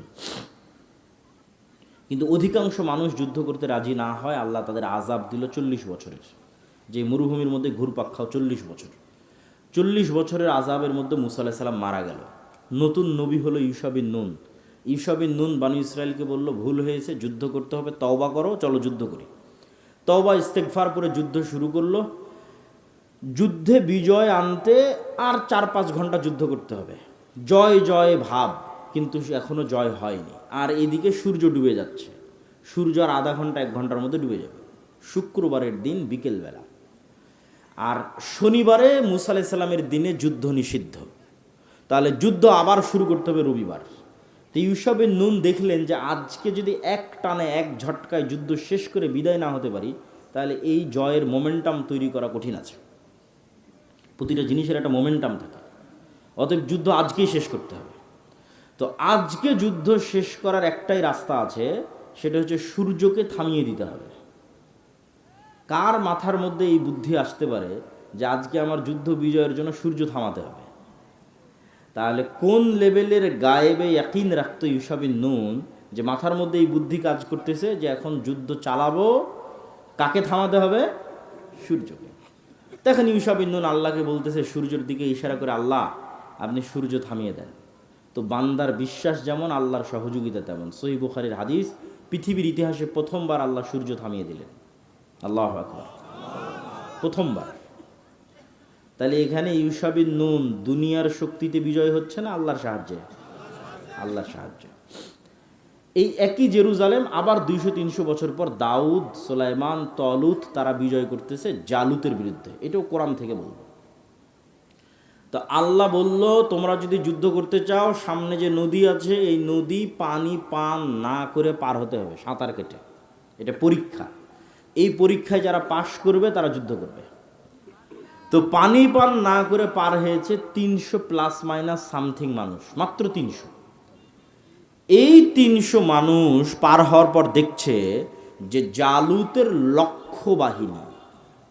কিন্তু অধিকাংশ মানুষ যুদ্ধ করতে রাজি না হয়, আল্লাহ তাদের আযাব দিল 40 বছরের, যে মরুভূমির মধ্যে ঘুরপাক খাও 40 বছর। 40 বছরের আযাবের মধ্যে মুসা আলাইহিস সালাম মারা গেল। নতুন নবী হলো ইউশা বিন নুন। ইউশা বিন নুন বানু ইসরায়েলকে বলল ভুল হয়েছে, যুদ্ধ করতে হবে, তওবা করো, চলো যুদ্ধ করি। তওবা ইস্তেগফার করে যুদ্ধ শুরু করলো। যুদ্ধে বিজয় আনতে আর 4-5 ঘন্টা যুদ্ধ করতে হবে, জয় জয় ভাব, কিন্তু এখনও জয় হয়নি। আর এদিকে সূর্য ডুবে যাচ্ছে, সূর্য আর আধা ঘন্টা 1 ঘন্টার মধ্যে ডুবে যাবে। শুক্রবারের দিন বিকেলবেলা, আর শনিবারে মুসা আলাইহিস সালামের দিনে যুদ্ধ নিষিদ্ধ। তাহলে যুদ্ধ আবার শুরু করতে হবে রবিবার। তো ইউশা বিন নুন দেখলেন যে আজকে যদি এক টানে এক ঝটকায় যুদ্ধ শেষ করে বিদায় না হতে পারি, তাহলে এই জয়ের মোমেন্টাম তৈরি করা কঠিন আছে। প্রতিটা জিনিসের একটা মোমেন্টাম থাকে, অতএব যুদ্ধ আজকেই শেষ করতে হবে। তো আজকে যুদ্ধ শেষ করার একটাই রাস্তা আছে, সেটা হচ্ছে সূর্যকে থামিয়ে দিতে হবে। কার মাথার মধ্যে এই বুদ্ধি আসতে পারে যে আজকে আমার যুদ্ধ বিজয়ের জন্য সূর্য থামাতে হবে? তাহলে কোন লেভেলের গায়েবে ইয়াকিন রাখতো ইউশা বিন নুন যে মাথার মধ্যে এই বুদ্ধি কাজ করতেছে যে এখন যুদ্ধ চালাবো, কাকে থামাতে হবে? সূর্যকে। তখন ইউশা বিন নুন আল্লাহকে বলতেছে, সূর্যের দিকে ইশারা করে, আল্লাহ আপনি সূর্য থামিয়ে দেন। তো বান্দার বিশ্বাস যেমন, আল্লাহর সহযোগিতা তেমন। সহিহ বুখারীর হাদিস, পৃথিবীর ইতিহাসে প্রথমবার আল্লাহ সূর্য থামিয়ে দিলেন। আল্লাহু আকবার, প্রথমবার। তাহলে এখানে ইউশা বিন নুন দুনিয়ার শক্তিতে বিজয় হচ্ছে না আল্লাহর সাহায্যে? আল্লাহর সাহায্যে। এই একই জেরুজালেম আবার 200-300 বছর পর দাউদ, সুলাইমান, তলুত তারা বিজয় করতেছে জালুতের বিরুদ্ধে। এটাও কোরআন থেকে বলবো। তো আল্লাহ বলল, তোমরা যদি যুদ্ধ করতে চাও, সামনে যে নদী আছে এই নদী পানি পান না করে পার হতে হবে সাঁতার কেটে। এটা পরীক্ষা। এই পরীক্ষায় যারা পাশ করবে তারা যুদ্ধ করবে। তো পানি পান না করে পার হয়েছে 300 প্লাস মাইনাস সামথিং মানুষ, মাত্র 300। এই 300 মানুষ পার হওয়ার পর দেখছে যে জালুতের লক্ষ বাহিনী।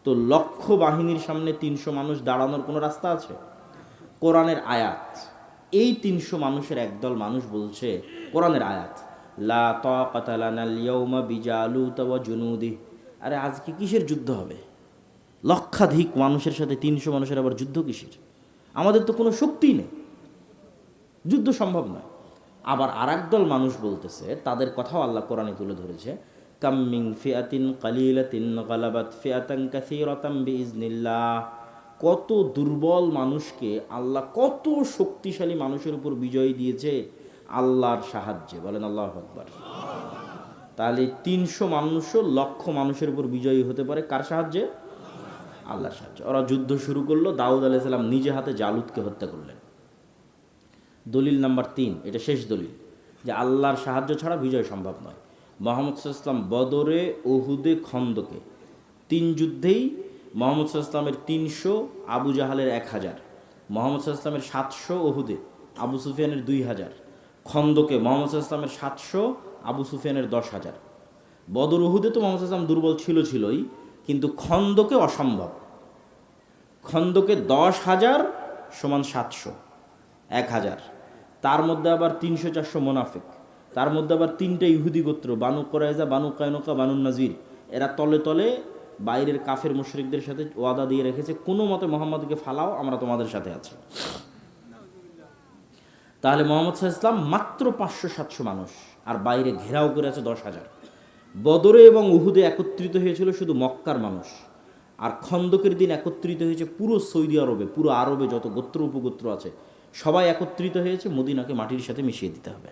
তো লক্ষ বাহিনীর সামনে 300 মানুষ দাঁড়ানোর কোনো রাস্তা আছে? কোরআনের আয়াত। এই 300 মানুষের একদল মানুষ বলছে, কোরআনের আয়াত, লা তাকাতা লানাল ইয়াউমা বিজালুত ওয়া জুনুদি। আরে আজকে কিসের যুদ্ধ হবে? লক্ষাধিক মানুষের সাথে 300 মানুষের আবার যুদ্ধ কিসের? আমাদের তো কোনো শক্তিই নেই, যুদ্ধ সম্ভব নয়। আবার আর একদল মানুষ বলতেছে, তাদের কথাও আল্লাহ কোরআনে তুলে ধরেছে, কাম্মিং ফিয়াতিন কালিলাতিন গালাবাত ফিয়াতান কাসীরাতাম বিইজনিল্লাহ। কত দুর্বল মানুষকে আল্লাহ কত শক্তিশালী মানুষের উপর বিজয় দিয়েছে আল্লাহর সাহায্যে। বলেন আল্লাহু আকবার। তাহলে 300 মানুষও লক্ষ মানুষের উপর বিজয়ী হতে পারে কার সাহায্যে? আল্লাহর সাহায্যে। ওরা যুদ্ধ শুরু করলো, দাউদ আলাইহিস সালাম নিজে হাতে জালুতকে হত্যা করলেন। দলিল নাম্বার 3, এটা শেষ দলিল, যে আল্লাহর সাহায্য ছাড়া বিজয় সম্ভব নয়। মুহাম্মদ সাল্লাল্লাহু আলাইহি ওয়াসাল্লাম বদরে, উহুদে, খন্দকে 3 যুদ্ধেই মুহাম্মদ সাল্লাল্লাহু আলাইহি ওয়াসাল্লামের 300, আবু জাহালের 1000, মুহাম্মদ সাল্লাল্লাহু আলাইহি ওয়াসাল্লামের 700, উহুদে আবু সুফিয়ানের 2000, খন্দকে মুহাম্মদ সাল্লাল্লাহু আলাইহি ওয়াসাল্লামের 700, আবু সুফিয়ানের 10,000। বদর, উহুদে তো মুহাম্মদ সাল্লাল্লাহু আলাইহি ওয়াসাল্লাম দুর্বল ছিলই, কিন্তু খন্দকে অসম্ভব। খন্দকে 10,000 সমান 700, 1000। তার মধ্যে আবার 300-400 মোনাফিক, তার মধ্যে আবার 3টা ইহুদি গোত্র, বানু কোরাইজা, বানু কায়নুকা, বানু নাজির। এরা তলে তলে বাইরের কাফের মুশরিকদের সাথে ওয়াদা দিয়ে রেখেছে, কোনো মতে মোহাম্মদকে ফালাও, আমরা তোমাদের সাথে আছি। তাহলে মুহাম্মদ সাল্লাল্লাহু আলাইহি ওয়াসাল্লাম মাত্র 500-700 মানুষ, আর বাইরে ঘেরাও করে আছে 10,000। বদরে এবং উহুদে একত্রিত হয়েছিল শুধু মক্কার মানুষ, আর খন্দকের দিন একত্রিত হয়েছে পুরো সৌদি আরবে, পুরো আরবে যত গোত্র উপগোত্র আছে সবাই একত্রিত হয়েছে, মদিনাকে মাটির সাথে মিশিয়ে দিতে হবে।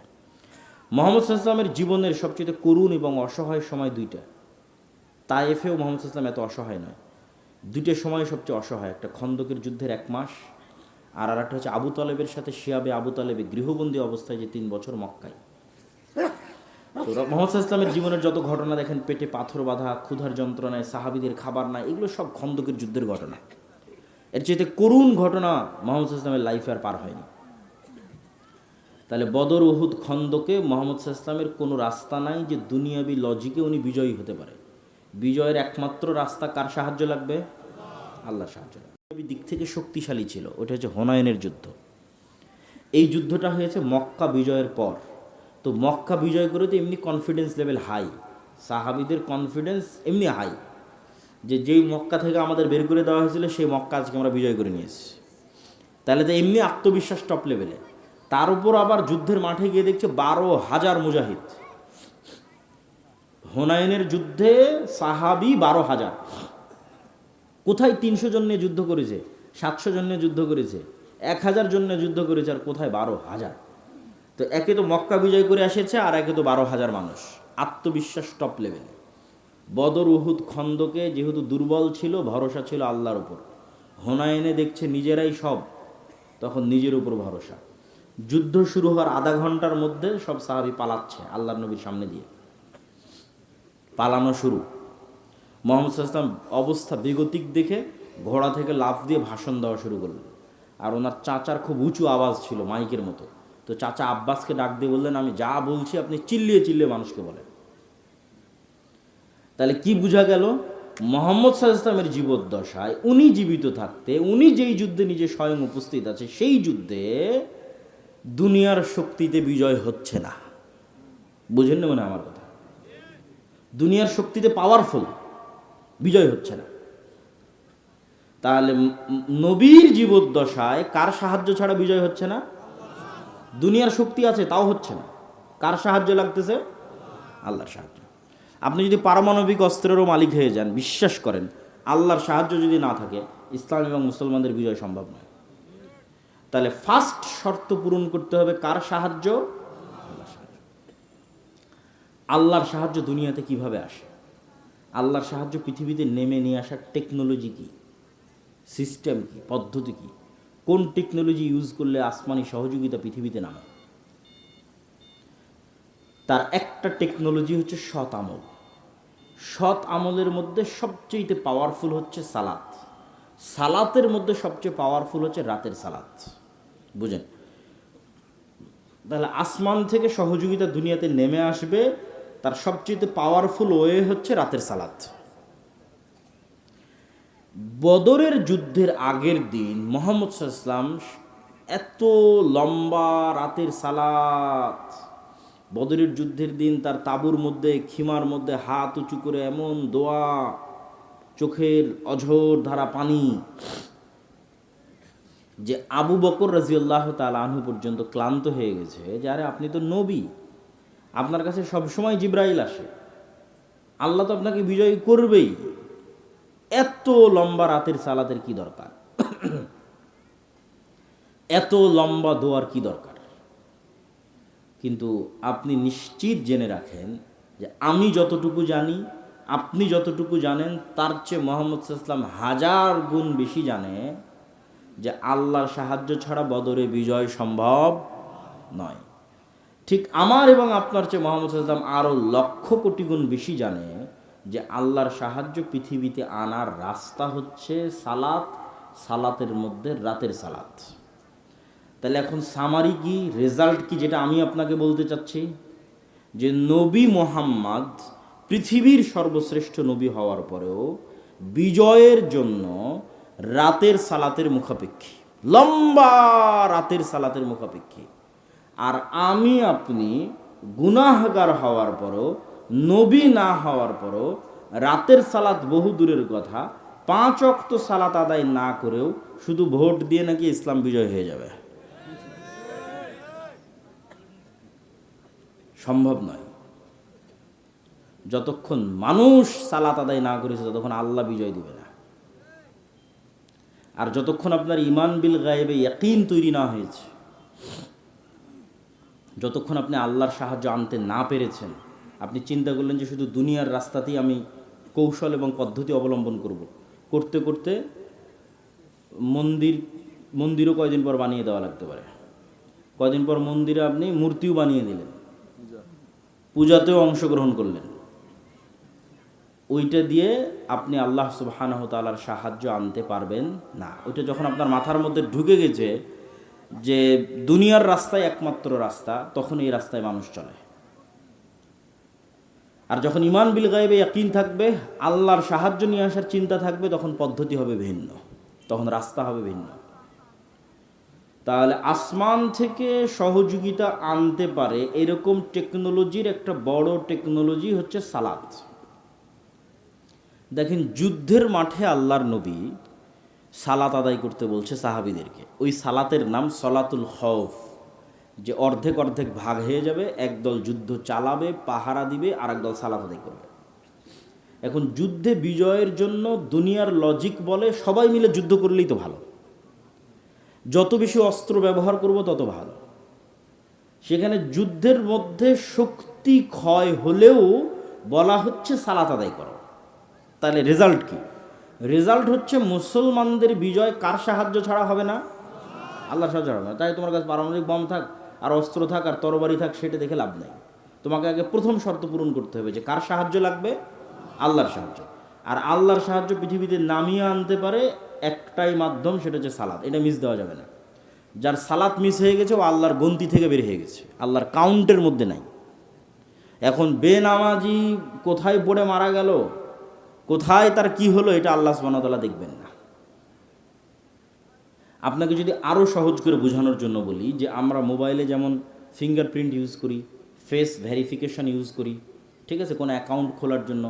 মুহাম্মদ সাল্লাল্লাহু আলাইহি ওয়াসাল্লামের জীবনের সবচেয়ে করুণ এবং অসহায় সময় 2টা। তায়েফেও মুহাম্মদ সাল্লাল্লাহু আলাইহি ওয়াসাল্লাম এত অসহায় নয়, 2টা সময় সবচেয়ে অসহায়। একটা খন্দকের যুদ্ধের 1 মাস, আর একটা হচ্ছে আবু তালেবের সাথে শিয়াবে আবু তালেবে গৃহবন্দী অবস্থায় যে 3 বছর মক্কায়। তো মুহাম্মদ সাল্লাল্লাহু আলাইহি ওয়াসাল্লামের জীবনের যত ঘটনা দেখেন, পেটে পাথর বাঁধা, ক্ষুধার যন্ত্রণায়, সাহাবীদের খাবার নাই, এগুলো সব খন্দকের যুদ্ধের ঘটনা। এর চাইতে করুণ ঘটনা মুহাম্মদ সাল্লাল্লাহু আলাইহি ওয়াসাল্লামের লাইফে আর পার হয়নি। তাহলে বদর, উহুদ, খন্দকে মুহাম্মদ সাল্লাল্লাহু আলাইহি ওয়াসাল্লামের কোনো রাস্তা নাই যে দুনিয়াবি লজিকে উনি বিজয়ী হতে পারে। বিজয়ের একমাত্র রাস্তা কার সাহায্য লাগবে? আল্লাহর সাহায্য লাগবে। দিক থেকে শক্তিশালী ছিল, ওটা হচ্ছে হুনাইনের যুদ্ধ। এই যুদ্ধটা হয়েছে মক্কা বিজয়ের পর। তো মক্কা বিজয় করে তো এমনি কনফিডেন্স লেভেল হাই, সাহাবীদের কনফিডেন্স এমনি হাই, যে যেই মক্কা থেকে আমাদের বের করে দেওয়া হয়েছিল সেই মক্কা আজকে আমরা বিজয় করে নিয়েছি। তাহলে তো এমনি আত্মবিশ্বাস টপ লেভেলে। তার উপর আবার যুদ্ধের মাঠে গিয়ে দেখছে 12,000 মুজাহিদ। হুনাইনের যুদ্ধে সাহাবী 12,000। কোথায় 300 জন নিয়ে যুদ্ধ করেছে, 700 জন নিয়ে যুদ্ধ করেছে, 1000 জন নিয়ে যুদ্ধ করেছে, আর কোথায় 12,000। তো একে তো মক্কা বিজয় করে এসেছে, আর একে তো 12,000 মানুষ। আত্মবিশ্বাস টপ লেভেলে। বদর, উহুদ, খন্দকে যেহেতু দুর্বল ছিল, ভরসা ছিল আল্লাহর উপর। হুনাইনে দেখছে নিজেরাই সব, তখন নিজের উপর ভরসা। যুদ্ধ শুরু হওয়ার আধা ঘন্টার মধ্যে সব সাহাবী পালাচ্ছে আল্লাহর নবীর সামনে দিয়ে। পালানো শুরু। মুহাম্মদ সাল্লাল্লাহু আলাইহি ওয়াসাল্লাম অবস্থা বেগতিক দেখে ঘোড়া থেকে লাফ দিয়ে ভাষণ দেওয়া শুরু করলেন। আর ওনার চাচার খুব উঁচু আওয়াজ ছিল, মাইকের মতো। তো চাচা আব্বাসকে ডাক দিয়ে বললেন, আমি যা বলছি আপনি চিল্লিয়ে চিল্লিয়ে মানুষকে বলেন। তাহলে কি বোঝা গেল? মুহাম্মদ সাল্লাল্লাহু আলাইহি ওয়াসাল্লামের জীবদ্দশায় উনি জীবিত থাকতে, উনি যেই যুদ্ধে নিজে স্বয়ং উপস্থিত আছে, সেই যুদ্ধে দুনিয়ার শক্তিতে বিজয় হচ্ছে না। বুঝেন না মানে আমার কথা? দুনিয়ার শক্তিতে পাওয়ারফুল, বিজয় হচ্ছে না। তাহলে নবীর জীবদ্দশায় কার সাহায্য ছাড়া বিজয় হচ্ছে না? দুনিয়ার শক্তি আছে তাও হচ্ছে না। কার সাহায্য লাগতেছে? আল্লাহর সাহায্য। আপনি যদি পারমাণবিক অস্ত্রেরও মালিক হয়ে যান, বিশ্বাস করেন আল্লাহর সাহায্য যদি না থাকে, ইসলাম এবং মুসলমানদের বিজয় সম্ভব নয়। তাহলে ফার্স্ট শর্ত পূরণ করতে হবে কার সাহায্য? আল্লাহর সাহায্য। আল্লাহর সাহায্য দুনিয়াতে কিভাবে আসে, আল্লাহর সাহায্য পৃথিবীতে নেমে নিয়ে আসার টেকনোলজি কী, সিস্টেম কী, পদ্ধতি কী, কোন টেকনোলজি ইউজ করলে আসমানি সহযোগিতা পৃথিবীতে নামে। তার একটা টেকনোলজি হচ্ছে সৎ আমল। সৎ আমলের মধ্যে সবচেয়ে পাওয়ারফুল হচ্ছে সালাত। সালাতের মধ্যে সবচেয়ে পাওয়ারফুল হচ্ছে রাতের সালাত। বুঝেন? তাহলে আসমান থেকে সহযোগিতা দুনিয়াতে নেমে আসবে, তার সবচেয়ে পাওয়ারফুল ওয়ে হচ্ছে রাতের সালাত। বদরের যুদ্ধের আগের দিন মুহাম্মদ সাল্লাল্লাহু আলাইহি ওয়াসাল্লাম এত লম্বা রাতের সালাত, বদরের যুদ্ধের দিন তার তাঁবুর মধ্যে খিমার মধ্যে হাত উঁচু করে এমন দোয়া, চোখের অঝোর ধারা পানি, যে আবু বকর রাদিয়াল্লাহু তাআলা আনহু পর্যন্ত ক্লান্ত হয়ে গেছে যে আরে আপনি তো নবী, আপনার কাছে সবসময় জিবরাইল আসে, আল্লাহ তো আপনাকে বিজয় করবেই, এত লম্বা রাতের সালাতের কি দরকার, এত লম্বা দোয়ার কি দরকার। কিন্তু আপনি নিশ্চিত জেনে রাখেন যে আমি যতটুকু জানি, আপনি যতটুকু জানেন, তার চেয়ে মুহাম্মদ সাল্লাল্লাহু আলাইহি ওয়াসাল্লাম হাজার গুণ বেশি জানে যে আল্লাহর সাহায্য ছাড়া বদরে বিজয় সম্ভব নয়। ঠিক আমার এবং আপনার চেয়ে মুহাম্মদ সাল্লাল্লাহু আলাইহি ওয়াসাল্লাম আরও লক্ষ কোটি গুণ বেশি জানে যে আল্লাহর সাহায্য পৃথিবীতে আনার রাস্তা হচ্ছে সালাত, সালাতের মধ্যে রাতের সালাত। তাহলে এখন সামারি কি, রেজাল্ট কি, যেটা আমি আপনাকে বলতে চাচ্ছি যে নবী মুহাম্মদ পৃথিবীর সর্বশ্রেষ্ঠ নবী হওয়ার পরেও বিজয়ের জন্য রাতের সালাতের মুখাপেক্ষী, লম্বা রাতের সালাতের মুখাপেক্ষী। আর আমি আপনি গুনাহগার হওয়ার পরও, নবী না হওয়ার পরও রাতের সালাত বহু দূরের কথা, 5 ওয়াক্ত সালাত আদায় না করেও শুধু ভোট দিয়ে নাকি ইসলাম বিজয় হয়ে যাবে, সম্ভব নয়। যতক্ষণ মানুষ সালাত আদায় না করেছে ততক্ষণ আল্লাহ বিজয় দিবে না। আর যতক্ষণ আপনার ইমান বিল গায়েবে ইয়াকিন তৈরি না হয়েছে, যতক্ষণ আপনি আল্লাহর সাহায্য আনতে না পেরেছেন, আপনি চিন্তা করলেন যে শুধু দুনিয়ার রাস্তাতেই আমি কৌশল এবং পদ্ধতি অবলম্বন করতে করতে মন্দিরও কয়দিন পর বানিয়ে দেওয়া লাগতে পারে। কয়দিন পর মন্দিরে আপনি মূর্তিও বানিয়ে দিলেন, পূজাতেও অংশগ্রহণ করলেন, ওইটা দিয়ে আপনি আল্লাহ সুবহানাহু ওয়া তাআলার সাহায্য আনতে পারবেন না। ওইটা যখন আপনার মাথার মধ্যে ঢুকে গেছে যে দুনিয়ার রাস্তায় একমাত্র রাস্তা, তখন এই রাস্তায় মানুষ চলে। আর যখন ইমান বিল গায়বে ইয়াকিন থাকবে, আল্লাহর সাহায্য নিয়ে আসার চিন্তা থাকবে, তখন পদ্ধতি হবে ভিন্ন, তখন রাস্তা হবে ভিন্ন। তাহলে আসমান থেকে সহযোগিতা আনতে পারে এরকম টেকনোলজির একটা বড় টেকনোলজি হচ্ছে সালাত। দেখেন, যুদ্ধের মাঠে আল্লাহর নবী সালাত আদায় করতে বলছে সাহাবীদেরকে। ওই সালাতের নাম সলাতুল খৌফ, যে অর্ধেক অর্ধেক ভাগ হয়ে যাবে, একদল যুদ্ধ চালাবে, পাহারা দিবে, আর একদল সালাত আদায় করবে। এখন যুদ্ধে বিজয়ের জন্য দুনিয়ার লজিক বলে সবাই মিলে যুদ্ধ করলেই তো ভালো, যত বেশি অস্ত্র ব্যবহার করব তত ভালো। সেখানে যুদ্ধের মধ্যে শক্তি ক্ষয় হলেও বলা হচ্ছে সালাত আদায় করো। তাহলে রেজাল্ট কি? রেজাল্ট হচ্ছে মুসলমানদের বিজয় কার সাহায্য ছাড়া হবে না? আল্লাহর সাহায্য ছাড়া হবে না। তাই তোমার কাছে পারমাণবিক বম থাক আর অস্ত্র থাক আর তরবারি থাক, সেটা দেখে লাভ নেই। তোমাকে আগে প্রথম শর্ত পূরণ করতে হবে যে কার সাহায্য লাগবে? আল্লাহর সাহায্য। আর আল্লাহর সাহায্য পৃথিবীতে নামিয়ে আনতে পারে একটাই মাধ্যম, সেটা হচ্ছে সালাত। এটা মিস দেওয়া যাবে না। যার সালাত মিস হয়ে গেছে ও আল্লাহর গন্তি থেকে বের হয়ে গেছে, আল্লাহর কাউন্টের মধ্যে নাই। এখন বেনামাজি কোথায় পড়ে মারা গেল, কোথায় তার কি হলো, এটা আল্লাহ সুবহানাহু ওয়া তাআলা দেখবেন না। আপনাকে যদি আরও সহজ করে বোঝানোর জন্য বলি, যে আমরা মোবাইলে যেমন ফিঙ্গারপ্রিন্ট ইউজ করি, ফেস ভেরিফিকেশন ইউজ করি, ঠিক আছে, কোনো অ্যাকাউন্ট খোলার জন্য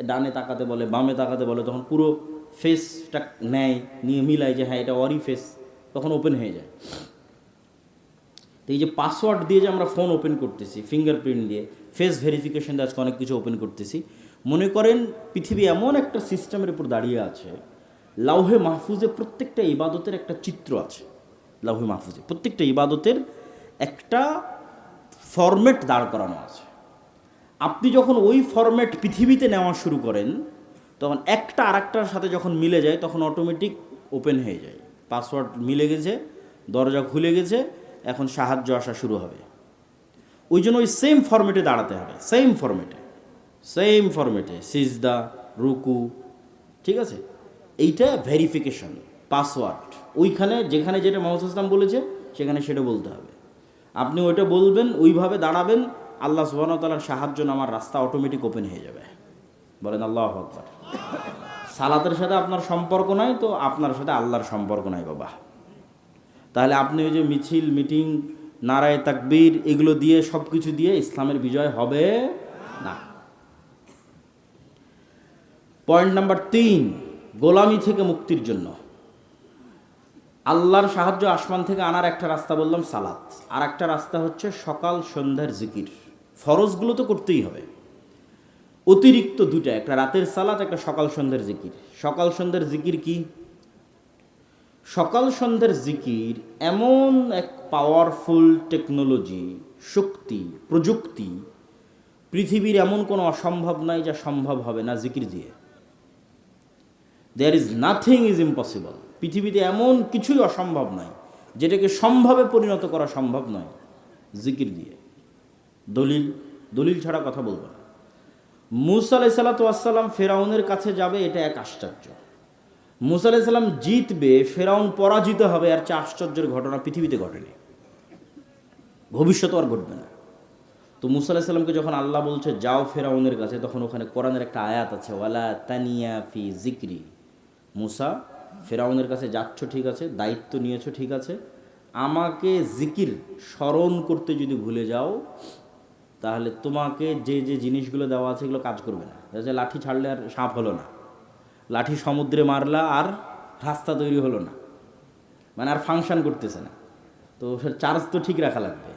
ডানে তাকাতে বলে, বামে তাকাতে বলে, তখন পুরো ফেসটা নেয়, নিয়ে মিলায় যে হ্যাঁ এটা ওরই ফেস, তখন ওপেন হয়ে যায়। তো এই যে পাসওয়ার্ড দিয়ে যে আমরা ফোন ওপেন করতেছি, ফিঙ্গারপ্রিন্ট দিয়ে, ফেস ভেরিফিকেশন দিয়ে আজকে অনেক কিছু ওপেন করতেছি। মনে করেন পৃথিবী এমন একটা সিস্টেমের উপর দাঁড়িয়ে আছে, লাউহে মাহফুজে প্রত্যেকটা ইবাদতের একটা চিত্র আছে। লাউহে মাহফুজে প্রত্যেকটা ইবাদতের একটা ফরম্যাট দাঁড় করানো আছে। আপনি যখন ওই ফরম্যাট পৃথিবীতে নেওয়া শুরু করেন, তখন একটা আরেকটার সাথে যখন মিলে যায় তখন অটোমেটিক ওপেন হয়ে যায়। পাসওয়ার্ড মিলে গেছে, দরজা খুলে গেছে, এখন সাহায্য আসা শুরু হবে। ওই জন্য ওই সেম ফরম্যাটে দাঁড়াতে হবে, সেম ফরম্যাটে সিজদা, রুকু, ঠিক আছে? এইটা ভেরিফিকেশন, পাসওয়ার্ড ওইখানে যেখানে যেটা মোহাম্মদ ইসলাম বলেছে সেখানে সেটা বলতে হবে। আপনি ওইটা বলবেন, ওইভাবে দাঁড়াবেন, আল্লাহ সুবহানাহু ওয়া তাআলার সাহায্য নামার রাস্তা অটোমেটিক ওপেন হয়ে যাবে। বলেন আল্লাহু আকবার। সালাতের সাথে আপনার সম্পর্ক নাই তো আপনার সাথে আল্লাহর সম্পর্ক নাই বাবা। তাহলে আপনি ওই যে মিছিল, মিটিং, নারায়ে তাকবীর এগুলো দিয়ে, সব কিছু দিয়ে ইসলামের বিজয় হবে না। পয়েন্ট নাম্বার 3, গোলামি থেকে মুক্তির জন্য আল্লাহর সাহায্য আসমান থেকে আনার একটা রাস্তা বললাম সালাত, আর একটা রাস্তা হচ্ছে সকাল সন্ধ্যার জিকির। ফরজগুলো তো করতেই হবে, অতিরিক্ত দুটা, একটা রাতের সালাত, একটা সকাল সন্ধ্যার জিকির। সকাল সন্ধ্যার জিকির কি? সকাল সন্ধ্যার জিকির এমন এক পাওয়ারফুল টেকনোলজি, শক্তি, প্রযুক্তি, পৃথিবীর এমন কোনো অসম্ভব নাই যা সম্ভব হবে না জিকির দিয়ে। There is nothing is impossible. পৃথিবীতে এমন কিছুই অসম্ভব নয় যেটাকে সম্ভবে পরিণত করা সম্ভব নয় জিকির দিয়ে। দলিল ছাড়া কথা বলবো না। মুসা আলাইহিস সালাতু ওয়াস সালাম ফেরাউনের কাছে যাবে, এটা এক আশ্চর্য। মুসা আলাইহিস সালাম জিতবে, ফেরাউন পরাজিত হবে, আর চেয়ে আশ্চর্যের ঘটনা পৃথিবীতে ঘটেনি, ভবিষ্যতে আর ঘটবে না। তো মুসা আলাইহিস সালামকে যখন আল্লাহ বলছে যাও ফেরাউনের কাছে, তখন ওখানে কোরআনের একটা আয়াত আছে, ওয়ালা তানিয়া ফি জিকরি। মুসা, ফেরাউনের কাছে যাচ্ছ ঠিক আছে, দায়িত্ব নিয়েছো ঠিক আছে, আমাকে জিকির স্মরণ করতে যদি ভুলে যাও তাহলে তোমাকে যে যে জিনিসগুলো দেওয়া আছে এগুলো কাজ করবে না। যে লাঠি ছাড়লে আর সাপ হলো না, লাঠি সমুদ্রে মারলা আর রাস্তা তৈরি হলো না, মানে আর ফাংশন করতেছে না। তো চার্জ তো ঠিক রাখা লাগবে,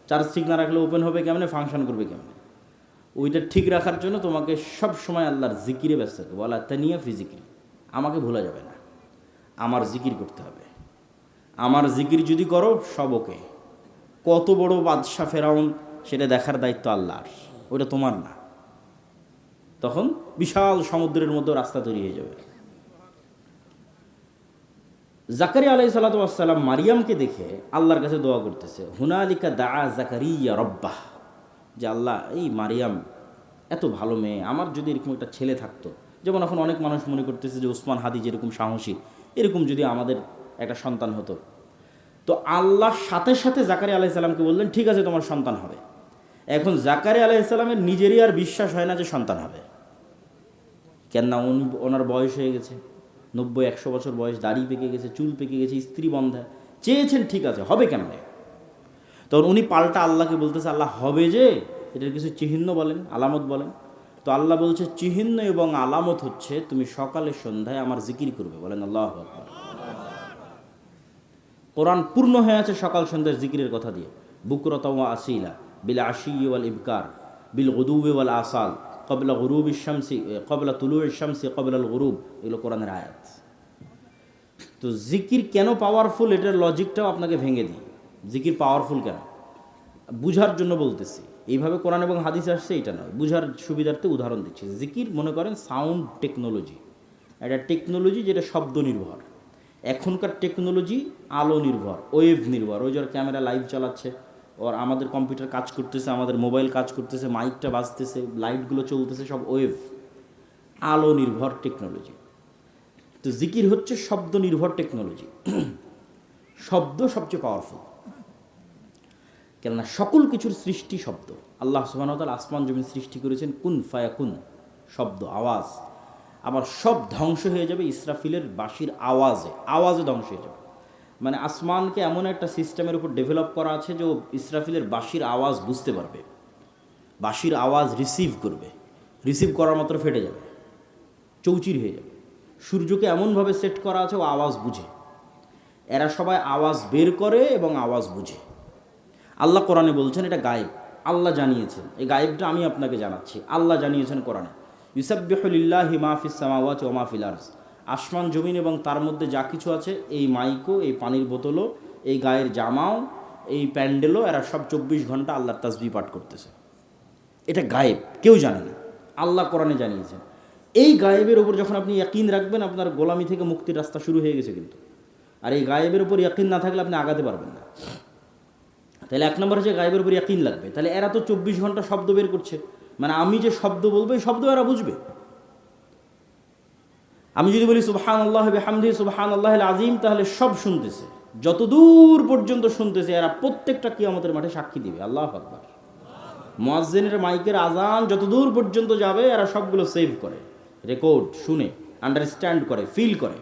চার্জ ঠিক না রাখলে ওপেন হবে কেমনে, ফাংশন করবে কেমনে? ওইটা ঠিক রাখার জন্য তোমাকে সব সময় আল্লাহর জিকিরে ব্যস্ত থাকবে। বলা তানিয়া ফি জিকিরি, আমাকে ভোলা যাবে না, আমার জিকির করতে হবে। আমার জিকির যদি করো সব ওকে। কত বড় বাদশা ফেরাউন, সেটা দেখার দায়িত্ব আল্লাহর, ওটা তোমার না। তখন বিশাল সমুদ্রের মধ্যে রাস্তা তৈরি হয়ে যাবে। জাকারিয়া আলাইহিস সালাতু ওয়াস সালাম মারিয়ামকে দেখে আল্লাহর কাছে দোয়া করতেছে, হুনালিকা দাআ জাকারিয়া রব্বাহ, যে আল্লাহ এই মারিয়াম এত ভালো মেয়ে, আমার যদি এরকম একটা ছেলে থাকতো, যেমন এখন অনেক মানুষ মনে করতেছে যে ওসমান হাদি যেরকম সাহসী, এরকম যদি আমাদের একটা সন্তান হতো। তো আল্লাহর সাথে সাথে জাকারিয়া আলাইহিস সালামকে বললেন ঠিক আছে তোমার সন্তান হবে। এখন জাকারিয়া আলাইহিস সালামের নিজেরই আর বিশ্বাস হয় না যে সন্তান হবে। কেননা ওনার বয়স হয়ে গেছে 90-100 বছর বয়স, দাড়ি পেকে গেছে, চুল পেকে গেছে, স্ত্রী বন্ধা, চেয়েছেন ঠিক আছে, হবে কেমনে? তখন উনি পাল্টা আল্লাহকে বলতেছে, আল্লাহ হবে যে, এটার কিছু চিহ্ন বলেন, আলামত বলেন। তো আল্লাহ বলছে চিহ্ন এবং আলামত হচ্ছে তুমি সকালে সন্ধ্যায় আমার জিকির করবে। বলেন আল্লাহু আকবার। কোরআন পূর্ণ হয়ে আছে সকাল সন্ধ্যার জিকিরের কথা দিয়ে। বুকরাতা ওয়া আসিলা বিল আশি ওয়াল ইবকার বিল গুদুবি ওয়াল আসাল ক্বাবলা গুরুবিশ শামসি ক্বাবলা তুলুইশ শামসি ক্বাবলাল গুরুব, এগুলো কোরআনের আয়াত। তো জিকির কেন পাওয়ারফুল, এটার লজিকটাও আপনাকে ভেঙে দিই। জিকির পাওয়ারফুল কেন বুঝার জন্য বলতেছি। এইভাবে কোরআন এবং হাদিস আসছে এটা নয়, বুঝার সুবিধার্থে উদাহরণ দিচ্ছি। জিকির মনে করেন সাউন্ড টেকনোলজি, একটা টেকনোলজি যেটা শব্দ নির্ভর। এখনকার টেকনোলজি আলো নির্ভর, ওয়েভ নির্ভর। ওই যার ক্যামেরা লাইভ চালাচ্ছে, ওর আমাদের কম্পিউটার কাজ করতেছে, আমাদের মোবাইল কাজ করতেছে, মাইকটা বাজতেছে, লাইটগুলো চলতেছে, সব ওয়েভ, আলো নির্ভর টেকনোলজি। তো জিকির হচ্ছে শব্দ নির্ভর টেকনোলজি। শব্দ সবচেয়ে পাওয়ারফুল, কেননা সকল কিছুর সৃষ্টি শব্দ। আল্লাহ সুবহানাহু ওয়া তাআলা আসমান জমিন সৃষ্টি করেছেন কুন ফায়াকুন, শব্দ, আওয়াজ। আবার সব ধ্বংস হয়ে যাবে ইসরাফিলের বাঁশির আওয়াজে ধ্বংস হয়ে যাবে। মানে আসমানকে এমন একটা সিস্টেমের উপর ডেভেলপ করা আছে যে ও ইসরাফিলের বাঁশির আওয়াজ বুঝতে পারবে, বাঁশির আওয়াজ রিসিভ করবে, রিসিভ করার মাত্র ফেটে যাবে, চৌচির হয়ে যাবে। সূর্যকে এমনভাবে সেট করা আছে ও আওয়াজ বুঝে। এরা সবাই আওয়াজ বের করে এবং আওয়াজ বুঝে। আল্লাহ কোরআনে বলছেন এটা গায়েব, আল্লাহ জানিয়েছেন। এই গায়েবটা আমি আপনাকে জানাচ্ছি, আল্লাহ জানিয়েছেন কোরআনে। ইউসাব্বিহু লিল্লাহি মা ফিস সামাওয়াতি ওয়া মা ফিল আরজ, আসমান জমিন এবং তার মধ্যে যা কিছু আছে, এই মাইকও, এই পানির বোতলও, এই গায়ের জামাও, এই প্যান্ডেলও, এরা সব 24 ঘন্টা আল্লাহর তাসবিহ পাঠ করতেছে। এটা গায়েব, কেউ জানে না, আল্লাহ কোরআনে জানিয়েছেন। এই গায়েবের ওপর যখন আপনি ইয়াকিন রাখবেন, আপনার গোলামি থেকে মুক্তির রাস্তা শুরু হয়ে গেছে কিন্তু। আর এই গায়েবের ওপর ইয়াকিন না থাকলে আপনি আগাতে পারবেন না। তাহলে এক নম্বর হচ্ছে গায়েবের উপর ইয়াকিন লাগবে। তাহলে এরা তো 24 ঘন্টা শব্দ বের করছে, মানে আমি যে শব্দ বলবো এই শব্দ এরা বুঝবে। আমি যদি বলি সুবহানাল্লাহ বিহামদিহি সুবহানাল্লাহিল আযীম, তাহলে সব শুনতেছে, যতদূর পর্যন্ত শুনতেছে এরা প্রত্যেকটা কিয়ামতের মাঠে সাক্ষী দিবে। আল্লাহু আকবার। মুয়াজ্জিনের মাইকের আজান যতদূর পর্যন্ত যাবে এরা সবগুলো সেভ করে, রেকর্ড, শুনে, আন্ডারস্ট্যান্ড করে, ফিল করে,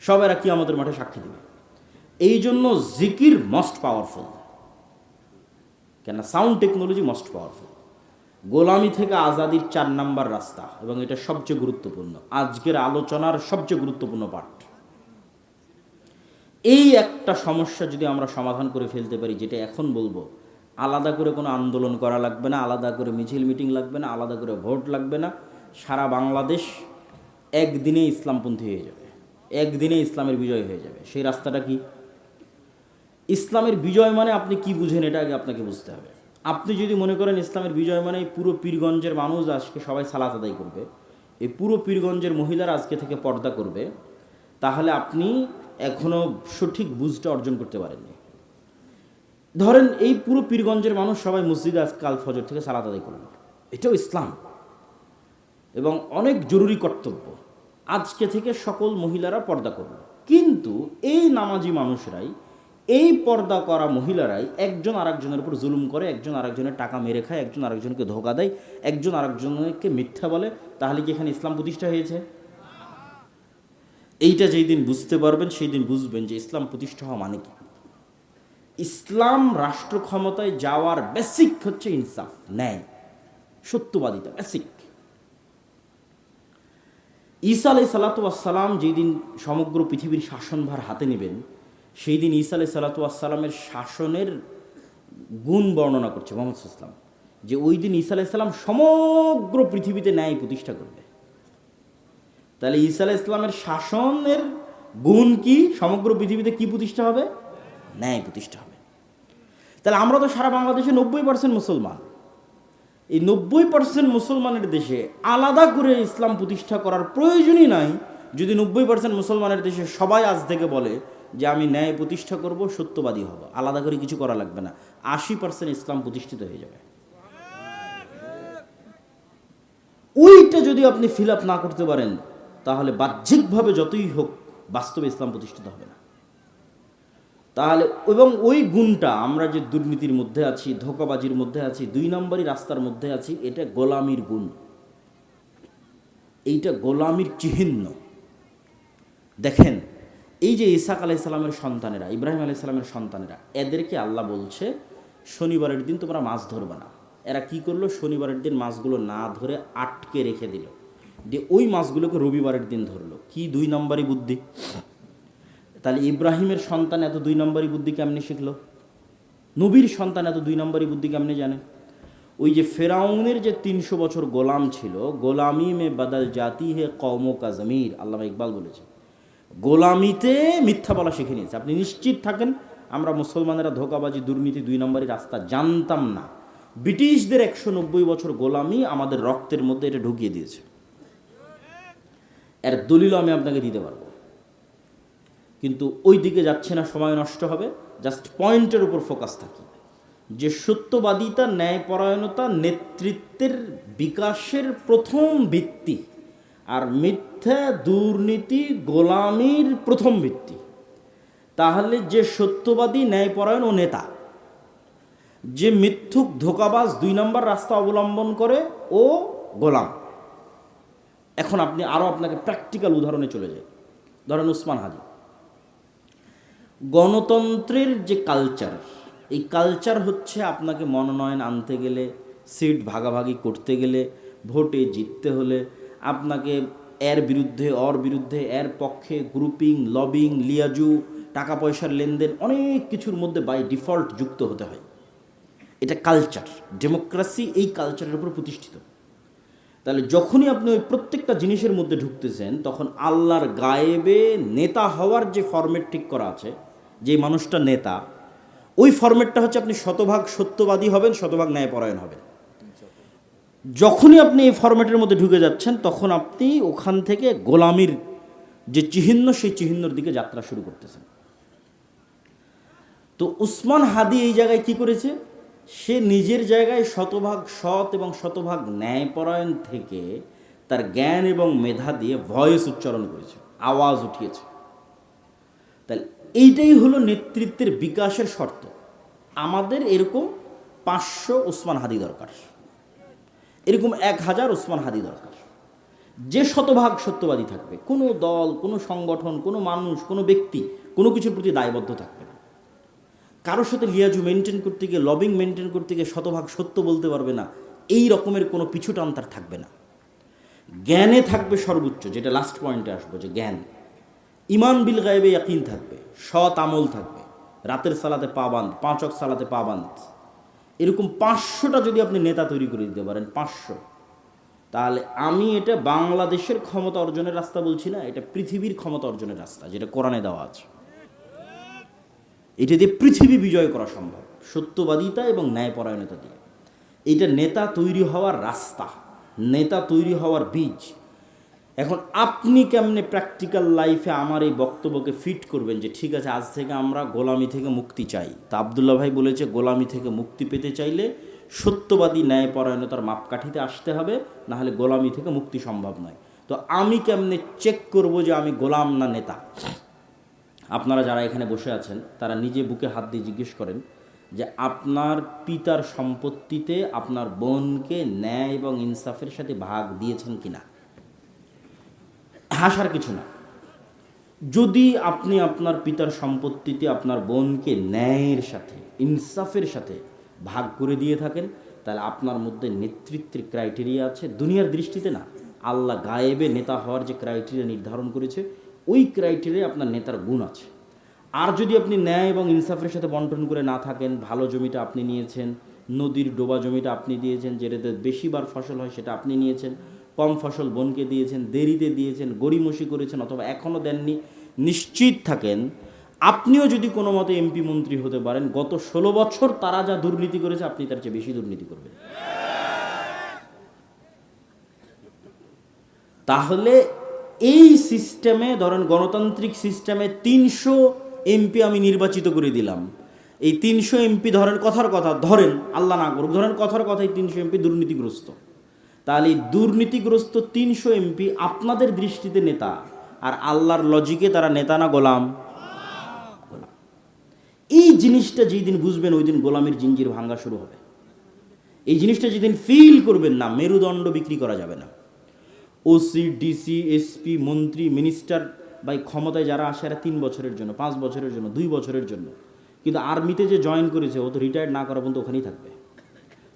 সব এরা কিয়ামতের মাঠে সাক্ষী দিবে। এই জন্য জিকির মোস্ট পাওয়ারফুল, কেন সাউন্ড টেকনোলজি মোস্ট পাওয়ারফুল। গোলামি থেকে আজাদির 4 নাম্বার রাস্তা, এবং এটা সবচেয়ে গুরুত্বপূর্ণ, আজকের আলোচনার সবচেয়ে গুরুত্বপূর্ণ পার্ট। এই একটা সমস্যা যদি আমরা সমাধান করে ফেলতে পারি, যেটা এখন বলবো, আলাদা করে কোনো আন্দোলন করা লাগবে না, আলাদা করে মিছিল মিটিং লাগবে না, আলাদা করে ভোট লাগবে না, সারা বাংলাদেশ একদিনে ইসলামপন্থী হয়ে যাবে, একদিনে ইসলামের বিজয় হয়ে যাবে। সেই রাস্তাটা কি? ইসলামের বিজয় মানে আপনি কি বুঝেন এটা আগে আপনাকে বুঝতে হবে। আপনি যদি মনে করেন ইসলামের বিজয় মানে পুরো পীরগঞ্জের মানুষ আজকে সবাই সালাত আদায় করবে, এই পুরো পীরগঞ্জের মহিলারা আজকে থেকে পর্দা করবে, তাহলে আপনি এখনও সঠিক বুঝটা অর্জন করতে পারেননি। ধরেন এই পুরো পীরগঞ্জের মানুষ সবাই মসজিদে আজকাল ফজর থেকে সালাত আদায় করবে, এটাও ইসলাম এবং অনেক জরুরি কর্তব্য। আজকে থেকে সকল মহিলারা পর্দা করবে, কিন্তু এই নামাজি মানুষরাই, এই পর্দা করা মহিলারাই একজন আরেকজনের উপর জুলুম করে, একজন আরেকজনের টাকা মেরে খায়, একজন আরেকজনকে ধোঁকা দেয়, একজন আরেকজনকে মিথ্যা বলে। তাহলে কি এখানে ইসলাম প্রতিষ্ঠা হয়েছে? এইটা যেই দিন বুঝতে পারবেন সেই দিন বুঝবেন যে ইসলাম প্রতিষ্ঠা হওয়া মানে কি। ইসলাম রাষ্ট্র ক্ষমতায় যাওয়ার বেসিক হচ্ছে ইনসাফ, ন্যায়, সত্যবাদিতা, বেসিক। ঈসা আলাইহিস সালাতু ওয়াস সালাম যেই দিন সমগ্র পৃথিবীর শাসনভার হাতে নেবেন, সেই দিন ঈসা আলাইহিস সালাতু ওয়াস সালামের শাসনের গুণ বর্ণনা করছে মুহাম্মদ সাল্লাল্লাহু আলাইহি ওয়াসাল্লাম, যে ওই দিন ঈসা আলাইহিস সালাম সমগ্র পৃথিবীতে ন্যায় প্রতিষ্ঠা করবে। তাহলে ঈসা আলাইহিস সালামের শাসনের গুণ কি? সমগ্র পৃথিবীতে কি প্রতিষ্ঠা হবে? ন্যায় প্রতিষ্ঠা হবে। তাহলে আমরা তো সারা বাংলাদেশে 90% মুসলমান, এই 90% মুসলমানের দেশে আলাদা করে ইসলাম প্রতিষ্ঠা করার প্রয়োজনই নাই। যদি 90% মুসলমানের দেশে সবাই আজ থেকে বলে যে আমি ন্যায় প্রতিষ্ঠা করব, সত্যবাদী হব, আলাদা করে কিছু করা লাগবে না, 80% ইসলাম প্রতিষ্ঠিত হয়ে যাবে। ওইটা যদি আপনি ফিল আপ না করতে পারেন, তাহলে বাহ্যিকভাবে যতই হোক বাস্তবে ইসলাম প্রতিষ্ঠিত হবে না। তাহলে এবং ওই গুণটা, আমরা যে দুর্নীতির মধ্যে আছি, ধোঁকাবাজির মধ্যে আছি, 2 নম্বরই রাস্তার মধ্যে আছি, এটা গোলামির গুণ, এইটা গোলামির চিহ্ন। দেখেন এই যে ইসহাক আলাইহিস সালামের সন্তানেরা, ইব্রাহিম আলাইহিস সালামের সন্তানেরা, এদেরকে আল্লাহ বলছে শনিবারের দিন তোমরা মাছ ধরবে না। এরা কি করলো? শনিবারের দিন মাছগুলো না ধরে আটকে রেখে দিল, দিয়ে ওই মাছগুলোকে রবিবারের দিন ধরলো। কি 2 নম্বরই বুদ্ধি! তাহলে ইব্রাহিমের সন্তান এত 2 নম্বরই বুদ্ধি কেমনে শিখলো? নবীর সন্তান এত 2 নম্বরই বুদ্ধি কেমনে জানে? ওই যে ফেরাউনের যে 300 বছর গোলাম ছিল, গোলামি মে বদল জাতি হে কওমো কা জমির, আল্লামা ইকবাল বলেছে, গোলামিতে মিথ্যা বলা শিখে নিয়েছে। আপনি নিশ্চিত থাকেন আমরা মুসলমানেরা ধোঁকাবাজি, দুর্নীতি, 2 নম্বরই রাস্তা জানতাম না। ব্রিটিশদের 190 বছর গোলামি আমাদের রক্তের মধ্যে এটা ঢুকিয়ে দিয়েছে। এর দলিল আমি আপনাকে দিতে পারবো, কিন্তু ওই দিকে যাচ্ছে না, সময় নষ্ট হবে। জাস্ট পয়েন্টের উপর ফোকাস থাকি যে সত্যবাদিতা, ন্যায়পরায়ণতা নেতৃত্বের বিকাশের প্রথম ভিত্তি, আর মিথ্যা, দুর্নীতি গোলামির প্রথম ভিত্তি। তাহলে যে সত্যবাদী, ন্যায়পরায়ণ ও নেতা, যে মিথ্যুক, ধোঁকাবাজ, 2 নম্বর রাস্তা অবলম্বন করে ও গোলাম। এখন আপনি আরও আপনাকে প্র্যাকটিক্যাল উদাহরণে চলে যাই। ধরেন উসমান হাদি, গণতন্ত্রের যে কালচার, এই কালচার হচ্ছে আপনাকে মনোনয়ন আনতে গেলে, সিট ভাগাভাগি করতে গেলে, ভোটে জিততে হলে আপনাকে এর বিরুদ্ধে, ওর বিরুদ্ধে, এর পক্ষে গ্রুপিং, লবিং, লিয়াজু, টাকা পয়সার লেনদেন, অনেক কিছুর মধ্যে বাই ডিফল্ট যুক্ত হতে হয়। এটা কালচার, ডেমোক্রেসি এই কালচারের উপর প্রতিষ্ঠিত। তাহলে যখনই আপনি ওই প্রত্যেকটা জিনিসের মধ্যে ঢুকতেছেন, তখন আল্লাহর গায়েবে নেতা হওয়ার যে ফরম্যাট ঠিক করা আছে, যে মানুষটা নেতা, ওই ফরম্যাটটা হচ্ছে আপনি শতভাগ সত্যবাদী হবেন, শতভাগ ন্যায়পরায়ণ হবেন। যখনই আপনি এই ফরম্যাটের মধ্যে ঢুকে যাচ্ছেন তখন আপনি ওখান থেকে গোলামির যে চিহ্ন সেই চিহ্নর দিকে যাত্রা শুরু করতেছেন। তো উসমান হাদি এই জায়গায় কি করেছে, সে নিজের জায়গায় শতভাগ সৎ এবং শতভাগ ন্যায়পরায়ণ থেকে তার জ্ঞান এবং মেধা দিয়ে ভয়েস উচ্চারণ করেছে, আওয়াজ উঠিয়েছে। তাহলে এইটাই হলো নেতৃত্বের বিকাশের শর্ত। আমাদের এরকম 500 উসমান হাদি দরকার, এরকম 1000 উসমান হাদি দরকার, যে শতভাগ সত্যবাদী থাকবে, কোনো দল, কোনো সংগঠন, কোনো মানুষ, কোনো ব্যক্তি কোনো কিছুর প্রতি দায়বদ্ধ থাকবে না, কারোর সাথে লিয়াজু মেনটেন করতে গিয়ে, লবিং মেনটেন করতে গিয়ে শতভাগ সত্য বলতে পারবে না, এই রকমের কোনো পিছু টান তার থাকবে না। জ্ঞানে থাকবে সর্বোচ্চ, যেটা লাস্ট পয়েন্টে আসবো, যে জ্ঞান, ইমান বিল গায়েবে ইয়াকিন থাকবে, সৎ আমল থাকবে, রাতের সালাতে পাবান্দ, 5 ওয়াক্ত সালাতে পাবান্দ। এরকম 500টা যদি আপনি নেতা তৈরি করে দিতে পারেন, 500, তাহলে আমি এটা বাংলাদেশের ক্ষমতা অর্জনের রাস্তা বলছি না, এটা পৃথিবীর ক্ষমতা অর্জনের রাস্তা, যেটা কোরআনে দেওয়া আছে। এটা দিয়ে পৃথিবী বিজয় করা সম্ভব, সত্যবাদিতা এবং ন্যায়পরায়ণতা দিয়ে। এটা নেতা তৈরি হওয়ার রাস্তা, নেতা তৈরি হওয়ার বীজ। এখন আপনি কেমনে প্র্যাকটিক্যাল লাইফে আমার এই বক্তব্যকে ফিট করবেন যে ঠিক আছে আজ থেকে আমরা গোলামি থেকে মুক্তি চাই। তা আবদুল্লাহ ভাই বলেছে গোলামি থেকে মুক্তি পেতে চাইলে সত্যবাদী ন্যায়পরায়ণতার মাপকাঠিতে আসতে হবে, না হলে গোলামি থেকে মুক্তি সম্ভব নয়। তো আমি কেমনে চেক করব যে আমি গোলাম না নেতা? আপনারা যারা এখানে বসে আছেন তারা নিজে বুকে হাত দিয়ে জিজ্ঞেস করেন যে আপনার পিতার সম্পত্তিতে আপনার বোনকে ন্যায় এবং ইনসাফের সাথে ভাগ দিয়েছেন কিনা। হাসার কিছু না। যদি আপনি আপনার পিতার সম্পত্তিতে আপনার বোনকে ন্যায়ের সাথে, ইনসাফের সাথে ভাগ করে দিয়ে থাকেন, তাহলে আপনার মধ্যে নেতৃত্বের ক্রাইটেরিয়া আছে। দুনিয়ার দৃষ্টিতে না, আল্লাহ গায়েবে নেতা হওয়ার যে ক্রাইটেরিয়া নির্ধারণ করেছে ওই ক্রাইটেরিয়া আপনার নেতার গুণ আছে। আর যদি আপনি ন্যায় এবং ইনসাফের সাথে বন্টন করে না থাকেন, ভালো জমিটা আপনি নিয়েছেন, নদীর ডোবা জমিটা আপনি দিয়েছেন, যেটাতে বেশিবার ফসল হয় সেটা আপনি নিয়েছেন, কম ফসল বোনকে দিয়েছেন, দেরিতে দিয়েছেন, গড়িমসি করেছেন অথবা এখনও দেননি, নিশ্চিত থাকেন আপনিও যদি কোনো মতে এমপি মন্ত্রী হতে পারেন, গত 16 বছর তারা যা দুর্নীতি করেছে আপনি তার চেয়ে বেশি দুর্নীতি করবেন। তাহলে এই সিস্টেমে, ধরেন গণতান্ত্রিক সিস্টেমে 300 এমপি আমি নির্বাচিত করে দিলাম, এই 300 এমপি ধরেন কথার কথা, ধরেন আল্লাহ না করুক, ধরেন কথার কথাই 300 এমপি দুর্নীতিগ্রস্ত। তাহলে এই দুর্নীতিগ্রস্ত 300 এমপি আপনাদের দৃষ্টিতে নেতা, আর আল্লাহর লজিকে তারা নেতা না গোলাম? এই জিনিসটা যেই দিন বুঝবেন ওই দিন গোলামের জিঞ্জির ভাঙা শুরু হবে। এই জিনিসটা যেদিন ফিল করবেন না, মেরুদণ্ড বিক্রি করা যাবে না। ওসি, ডিসি, এসপি, মন্ত্রী, মিনিস্টার বা ক্ষমতায় যারা আসে এরা 3 বছরের জন্য, 5 বছরের জন্য, 2 বছরের জন্য। কিন্তু আর্মিতে যে জয়েন করেছে ও তো রিটায়ার্ড না করা পর্যন্ত ওখানেই থাকবে।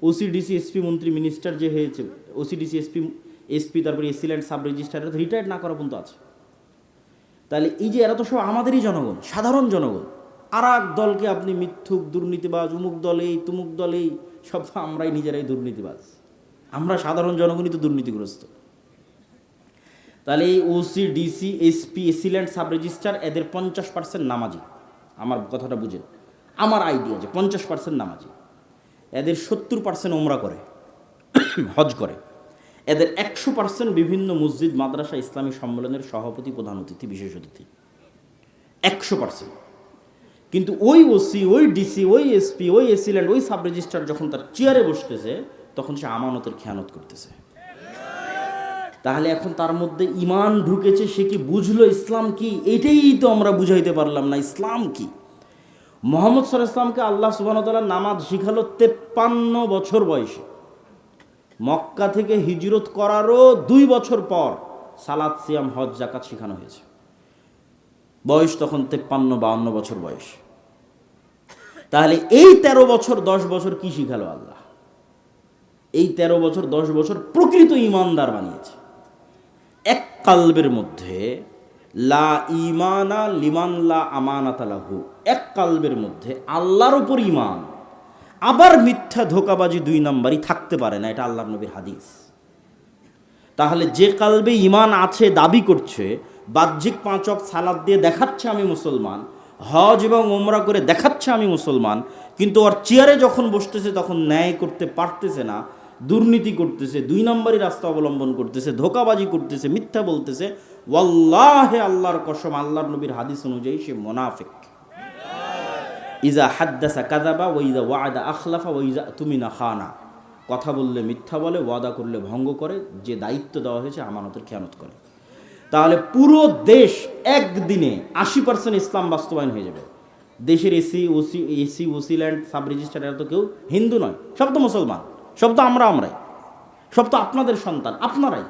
ওসি, ডিসি, এসপি, মন্ত্রী, মিনিস্টার যে হয়েছে, ওসি, ডিসি, এসপি তারপরে এসিল্যান্ড, সাব রেজিস্ট্রার, এরা তো রিটায়ার্ড না করা পর্যন্ত আছে। তাহলে এই যে এরা তো সব আমাদেরই জনগণ, সাধারণ জনগণ। আর এক দলকে আপনি মিথ্যুক, দুর্নীতিবাজ, উমুক দলেই তুমুক দলেই, সব আমরাই নিজেরাই দুর্নীতিবাজ, আমরা সাধারণ জনগণই তো দুর্নীতিগ্রস্ত। তাহলে এই OC, DC, SP, AC land, sub registrar এদের 50% নামাজি। আমার কথাটা বুঝেন, আমার আইডিয়া যে 50% নামাজি, এদের 70% ওমরা করে, হজ করে, এদের 100% বিভিন্ন মসজিদ, মাদ্রাসা, ইসলামী সম্মেলনের সভাপতি, প্রধান অতিথি, বিশেষ অতিথি, 100%। কিন্তু ওই ওসি, ওই ডিসি, ওই এসপি, ওই এসিল্যান্ড, ওই সাব রেজিস্ট্রার যখন তার চেয়ারে বসতেছে তখন সে আমানতের খেয়ানত করতেছে। তাহলে এখন তার মধ্যে ইমান ঢুকেছে, সে কি বুঝলো ইসলাম কি? এইটাই তো আমরা বুঝাইতে পারলাম না ইসলাম কি। মুহাম্মদ সাল্লাল্লাহু আলাইহি ওয়াসাল্লামকে আল্লাহ সুবহানাহু ওয়া তাআলা নামাজ শিখালো 53 বছর বয়সে। মক্কা থেকে হিজরত করারও 2 বছর পর সালাত, সিয়াম, হজ, যাকাত শেখানো হয়েছে। বয়স তখন 53-52 বছর বয়স। তাহলে এই 13 বছর 10 বছর কি শিখালো আল্লাহ? এই 13 বছর 10 বছর প্রকৃত ইমানদার বানিয়েছে। এক কালবের মধ্যে লা ইমানা লিমান লা আমানাতা লাহু, এক কালবের মধ্যে আল্লাহর উপর ইমান আবার মিথ্যা ধোঁকাবাজি 2 নাম্বারই থাকতে পারে না, এটা আল্লাহর নবীর হাদিস। তাহলে যে কালবে ইমান আছে দাবি করছে, বাহ্যিক 5 ওয়াক্ত সালাত দিয়ে দেখাচ্ছে আমি মুসলমান, হজ এবং ওমরা করে দেখাচ্ছে আমি মুসলমান, কিন্তু ওর চেয়ারে যখন বসতেছে তখন ন্যায় করতে পারতেছে না, দুর্নীতি করতেছে, 2 নম্বরই রাস্তা অবলম্বন করতেছে, ধোঁকাবাজি করতেছে, মিথ্যা বলতেছে, ওয়াল্লাহে আল্লাহর কসম, আল্লাহর নবীর হাদিস অনুযায়ী সে মুনাফিক। ইজা হাদ্দাসা কাযাবা ওয়া ইজা ওয়া'আদা আখলাফা ওয়া ইজা তুমিনা খানা। কথা বললে মিথ্যা বলে, ওয়াদা করলে ভঙ্গ করে, যে দায়িত্ব দেওয়া হয়েছে আমানতের খেয়ানত করে। তাহলে পুরো দেশ একদিনে 80% ইসলাম বাস্তবায়ন হয়ে যাবে। দেশের AC OC land sub registrar এরা তো কেউ হিন্দু নয়, সব তো মুসলমান, সব তো আমরাই, সব তো আপনাদের সন্তান, আপনারাই।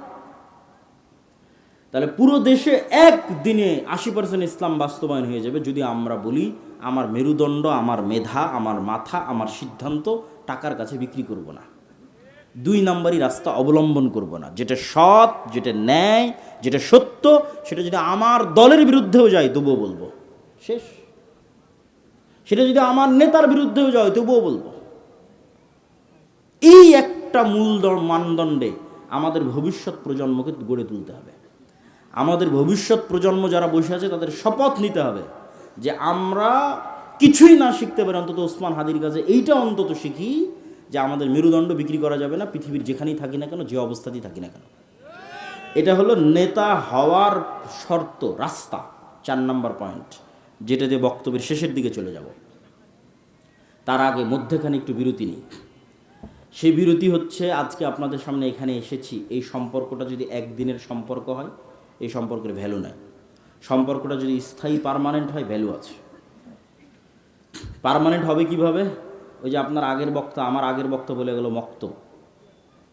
তাহলে পুরো দেশে একদিনে 80% ইসলাম বাস্তবায়ন হয়ে যাবে যদি আমরা বলি আমার মেরুদণ্ড, আমার মেধা, আমার মাথা, আমার সিদ্ধান্ত টাকার কাছে বিক্রি করব না, 2 নম্বরই রাস্তা অবলম্বন করব না। যেটা সৎ, যেটা ন্যায়, যেটা সত্য, সেটা যদি আমার দলের বিরুদ্ধেও যায় তবুও বলবো, শেষ। সেটা যদি আমার নেতার বিরুদ্ধেও যায় তবুও বলবো। এই একটা মূল মানদণ্ডে আমাদের ভবিষ্যৎ প্রজন্মকে গড়ে তুলতে হবে। আমাদের ভবিষ্যৎ প্রজন্ম যারা বসে আছে তাদের শপথ নিতে হবে যে আমরা কিছুই না শিখতে পারি, অন্তত ওসমান হাদির কাছে এইটা অন্তত শিখি যে আমাদের মেরুদণ্ড বিক্রি করা যাবে না, পৃথিবীর যেখানেই থাকি না কেন, যে অবস্থাতেই থাকি না কেন। এটা হলো নেতা হওয়ার শর্ত, রাস্তা, 4 নম্বর পয়েন্ট, যেটা দিয়ে বক্তব্যের শেষের দিকে চলে যাব। তার আগে মধ্যেখানে একটু বিরতি নিই। সেই বিরতি হচ্ছে আজকে আপনাদের সামনে এখানে এসেছি, এই সম্পর্কটা যদি একদিনের সম্পর্ক হয় এই সম্পর্কের ভ্যালু নাই। সম্পর্কটা যদি স্থায়ী পার্মানেন্ট হয় ভ্যালু আছে। পার্মানেন্ট হবে কিভাবে? ওই যে আপনার আগের বক্তা, আমার আগের বক্তা বলে গেল মক্তব।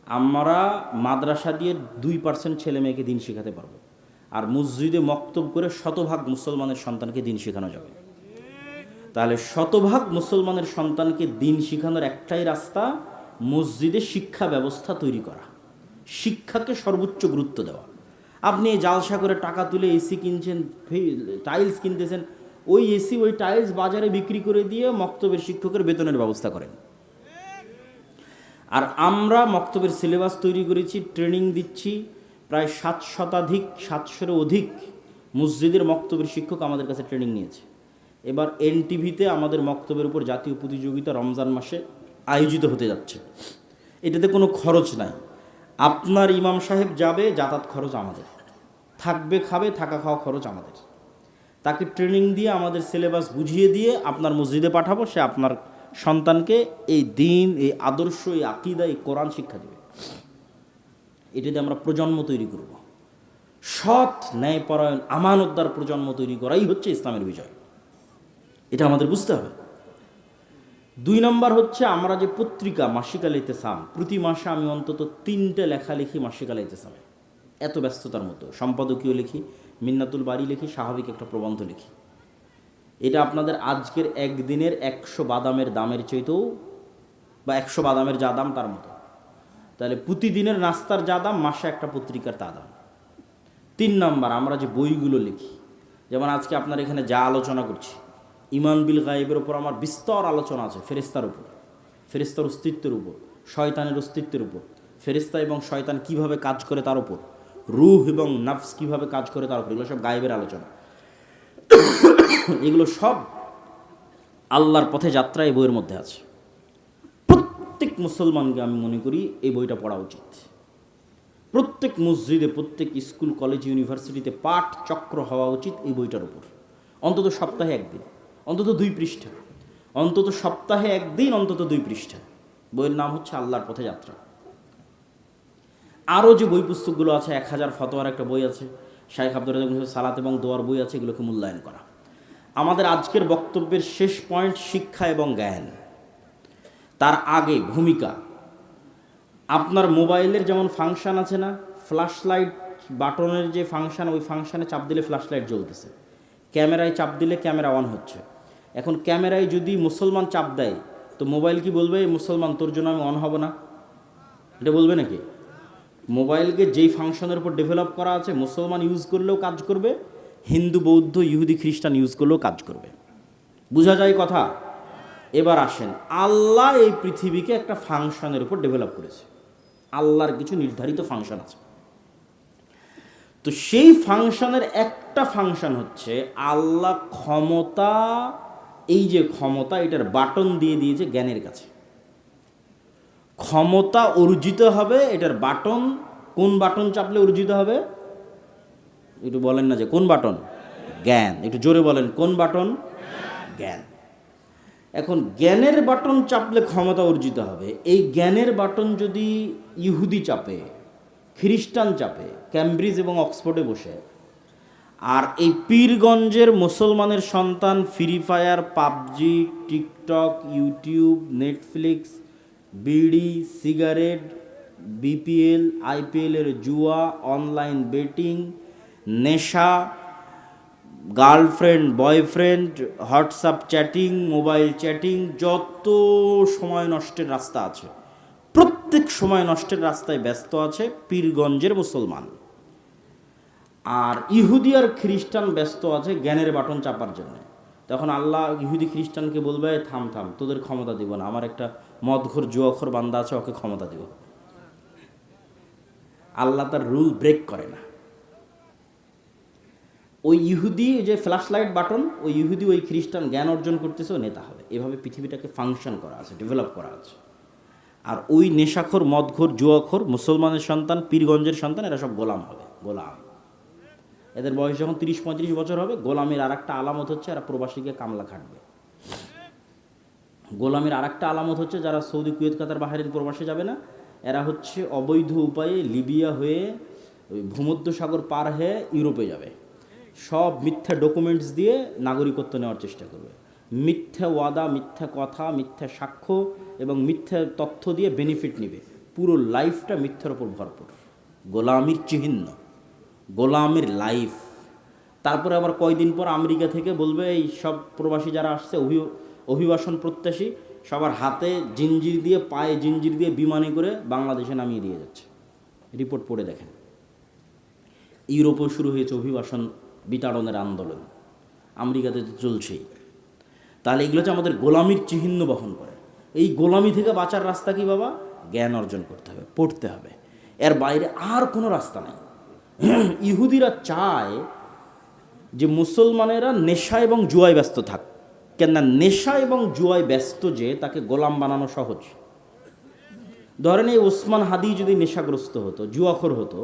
আমরা মাদ্রাসা দিয়ে 2% ছেলে মেয়েকে দিন শেখাতে পারবো, আর মসজিদে মক্তব করে 100% মুসলমানের সন্তানকে দিন শেখানো যাবে। তাহলে 100% মুসলমানের সন্তানকে দিন শেখানোর একটাই রাস্তা, মসজিদে শিক্ষা ব্যবস্থা তৈরি করা, শিক্ষাকে সর্বোচ্চ গুরুত্ব দেওয়া। আপনি জালসা করে টাকা তুলে এসি কিনছেন, টাইলস কিনতেছেন, ওই এসি ওই টাইলস বাজারে বিক্রি করে দিয়ে মক্তবের শিক্ষকের বেতনের ব্যবস্থা করেন। আর আমরা মক্তবের সিলেবাস তৈরি করেছি, ট্রেনিং দিচ্ছি, প্রায় 700 অধিক মসজিদের মক্তবের শিক্ষক আমাদের কাছে ট্রেনিং নিয়েছে। এবার এনটিভিতে আমাদের মক্তবের উপর জাতীয় প্রতিযোগিতা রমজান মাসে আয়োজিত হতে যাচ্ছে। এটাতে কোনো খরচ নাই, আপনার ইমাম সাহেব যাবে, যাতায়াত খরচ আমাদের, থাকবে খাবে, থাকা খাওয়া খরচ আমাদের। তাকে ট্রেনিং দিয়ে আমাদের সিলেবাস বুঝিয়ে দিয়ে আপনার মসজিদে পাঠাবো, সে আপনার সন্তানকে এই দিন, এই আদর্শ, এই আকীদা, এই কোরআন শিক্ষা দেবে। এটাতে আমরা প্রজন্ম তৈরি করব, সৎ ন্যায়পরায়ণ আমানতদার প্রজন্ম তৈরি করাই হচ্ছে ইসলামের বিজয়। এটা আমাদের বুঝতে হবে। 2 নম্বর হচ্ছে আমরা যে পত্রিকা মাসিক আল ইতিসাম, প্রতি মাসে আমি অন্তত 3টে লেখা লিখি মাসিক আল ইতিসামে। এত ব্যস্ততার মতো সম্পাদকীয় লিখি, মিন্নাতুল বাড়ি লিখি, স্বাভাবিক একটা প্রবন্ধ লিখি। এটা আপনাদের আজকের একদিনের 100 বাদামের দামের চাইতেও, বা 100 বাদামের যা দাম তার মতো। তাহলে প্রতিদিনের নাস্তার যা দাম, মাসে একটা পত্রিকার তা দাম। 3 নম্বর আমরা যে বইগুলো লিখি, যেমন আজকে আপনার এখানে যা আলোচনা করছি, ঈমান বিল গায়েবের উপর আমার বিস্তর আলোচনা আছে, ফেরেশতার উপর, ফেরেশতার অস্তিত্বের উপর, শয়তানের অস্তিত্বের উপর, ফেরেশতা এবং শয়তান কিভাবে কাজ করে তার উপর, রূহ এবং নাফস কিভাবে কাজ করে তার উপর, এগুলো সব গায়েবের আলোচনা। এগুলো সব আল্লাহর পথে যাত্রা এই বইয়ের মধ্যে আছে। প্রত্যেক মুসলমানকে আমি মনে করি এই বইটা পড়া উচিত। প্রত্যেক মসজিদে, প্রত্যেক স্কুল, কলেজ, ইউনিভার্সিটিতে পাঠ চক্র হওয়া উচিত এই বইটার উপর। অন্তত সপ্তাহে একদিন, অন্তত 2 পৃষ্ঠা, অন্তত সপ্তাহে একদিন, অন্তত 2 পৃষ্ঠা। বইয়ের নাম হচ্ছে আল্লাহর পথে যাত্রা। আরও যে বই পুস্তকগুলো আছে, 1000 ফতোয়ার একটা বই আছে, শাইখ আব্দুর রাজ্জাক সালাত এবং দোয়ার বই আছে, এগুলোকে মূল্যায়ন করা। আমাদের আজকের বক্তব্যের শেষ পয়েন্ট শিক্ষা এবং জ্ঞান। তার আগে ভূমিকা। আপনার মোবাইলের যেমন ফাংশন আছে না, ফ্ল্যাশ লাইট বাটনের যে ফাংশন, ওই ফাংশনে চাপ দিলে ফ্ল্যাশ লাইট জ্বলতেছে, ক্যামেরায় চাপ দিলে ক্যামেরা অন হচ্ছে। এখন ক্যামেরায় যদি মুসলমান চাপ দেয় তো মোবাইল কি বলবে, মুসলমান তোর জন্য আমি অন হব না? এটা বলবে নাকি? মোবাইলকে যেই ফাংশনের উপর ডেভেলপ করা আছে, মুসলমান ইউজ করলেও কাজ করবে, হিন্দু, বৌদ্ধ, ইহুদি, খ্রিস্টান ইউজ করলেও কাজ করবে। বোঝা যায় কথা? এবার আসেন, আল্লাহ এই পৃথিবীকে একটা ফাংশনের উপর ডেভেলপ করেছে। আল্লাহর কিছু নির্ধারিত ফাংশন আছে। তো সেই ফাংশনের একটা ফাংশন হচ্ছে আল্লাহ ক্ষমতা, এই যে ক্ষমতা, এটার বাটন দিয়ে দিয়েছে জ্ঞানের কাছে। ক্ষমতা অর্জিত হবে, এটার বাটন কোন বাটন চাপলে অর্জিত হবে? একটু বলেন না যে কোন বাটন? জ্ঞান। একটু জোরে বলেন, কোন বাটন? জ্ঞান। এখন জ্ঞানের বাটন চাপলে ক্ষমতা অর্জিত হবে। এই জ্ঞানের বাটন যদি ইহুদি চাপে, খ্রিস্টান চাপে, ক্যামব্রিজ এবং অক্সফোর্ডে বসে, আর এই পীরগঞ্জের মুসলমানের সন্তান free fire, PUBG, TikTok, YouTube, Netflix, বিড়ি, সিগারেট, বিপিএল, আইপিএলের জুয়া, অনলাইন বেটিং, নেশা, girlfriend, boyfriend, WhatsApp chatting, mobile chatting, যত সময় নষ্টের রাস্তা আছে, প্রত্যেক সময় নষ্টের রাস্তায় ব্যস্ত আছে পীরগঞ্জের মুসলমান। আর ইহুদি আর খ্রিস্টান ব্যস্ত আছে জ্ঞানের বাটন চাপার জন্য। তখন আল্লাহ ইহুদি খ্রিস্টানকে বলবে, থাম থাম, তোদের ক্ষমতা দিব না, আমার একটা মদঘর জুয়াখোর বান্দা আছে, ওকে ক্ষমতা দিব। আল্লাহ তার রুল ব্রেক করে না। ওই ইহুদি যে ফ্ল্যাশ লাইট বাটন, ওই ইহুদি ওই খ্রিস্টান জ্ঞান অর্জন করতেছে, ও নেতা হবে। এভাবে পৃথিবীটাকে ফাংশন করা আছে, ডেভেলপ করা আছে। আর ওই নেশাখোর, মদঘর, জুয়াখোর মুসলমানের সন্তান, পীরগঞ্জের সন্তান, এরা সব গোলাম হবে, গোলাম। এদের বয়স যখন 30-35 বছর হবে, গোলামের আর একটা আলামত হচ্ছে এরা প্রবাসীকে কামলা খাটবে। গোলামের আর একটা আলামত হচ্ছে যারা সৌদি, কুয়েত, কাতার, বাহরাইন প্রবাসে যাবে না, এরা হচ্ছে অবৈধ উপায়ে লিবিয়া হয়ে ভূমধ্যসাগর পার হয়ে ইউরোপে যাবে। সব মিথ্যা ডকুমেন্টস দিয়ে নাগরিকত্ব নেওয়ার চেষ্টা করবে। মিথ্যা ওয়াদা, মিথ্যা কথা, মিথ্যা সাক্ষ্য এবং মিথ্যা তথ্য দিয়ে বেনিফিট নেবে। পুরো লাইফটা মিথ্যার উপর ভরপুর, গোলামির চিহ্ন, গোলামের লাইফ। তারপরে আবার কয়দিন পর আমেরিকা থেকে বলবে এই সব প্রবাসী যারা আসছে অভিবাসন প্রত্যাশী, সবার হাতে জিঞ্জির দিয়ে, পায়ে জিঞ্জির দিয়ে বিমানে করে বাংলাদেশে নামিয়ে দিয়ে যাচ্ছে। রিপোর্ট পড়ে দেখেন। ইউরোপেও শুরু হয়েছে অভিবাসন বিতাড়নের আন্দোলন, আমেরিকাতে তো চলছেই। তাহলে এগুলো হচ্ছে আমাদের গোলামির চিহ্ন বহন করে। এই গোলামি থেকে বাঁচার রাস্তা কি বাবা? জ্ঞান অর্জন করতে হবে, পড়তে হবে। এর বাইরে আর কোনো রাস্তা নেই। ইহুদিরা চায় যে মুসলমানেরা নেশা এবং জুয়ায় ব্যস্ত থাক। কেননা নেশা এবং জুয়ায় ব্যস্ত যে, তাকে গোলাম বানানো সহজ। ধরেন এই ওসমান হাদি যদি নেশাগ্রস্ত হতো, জুয়াখোর হতো,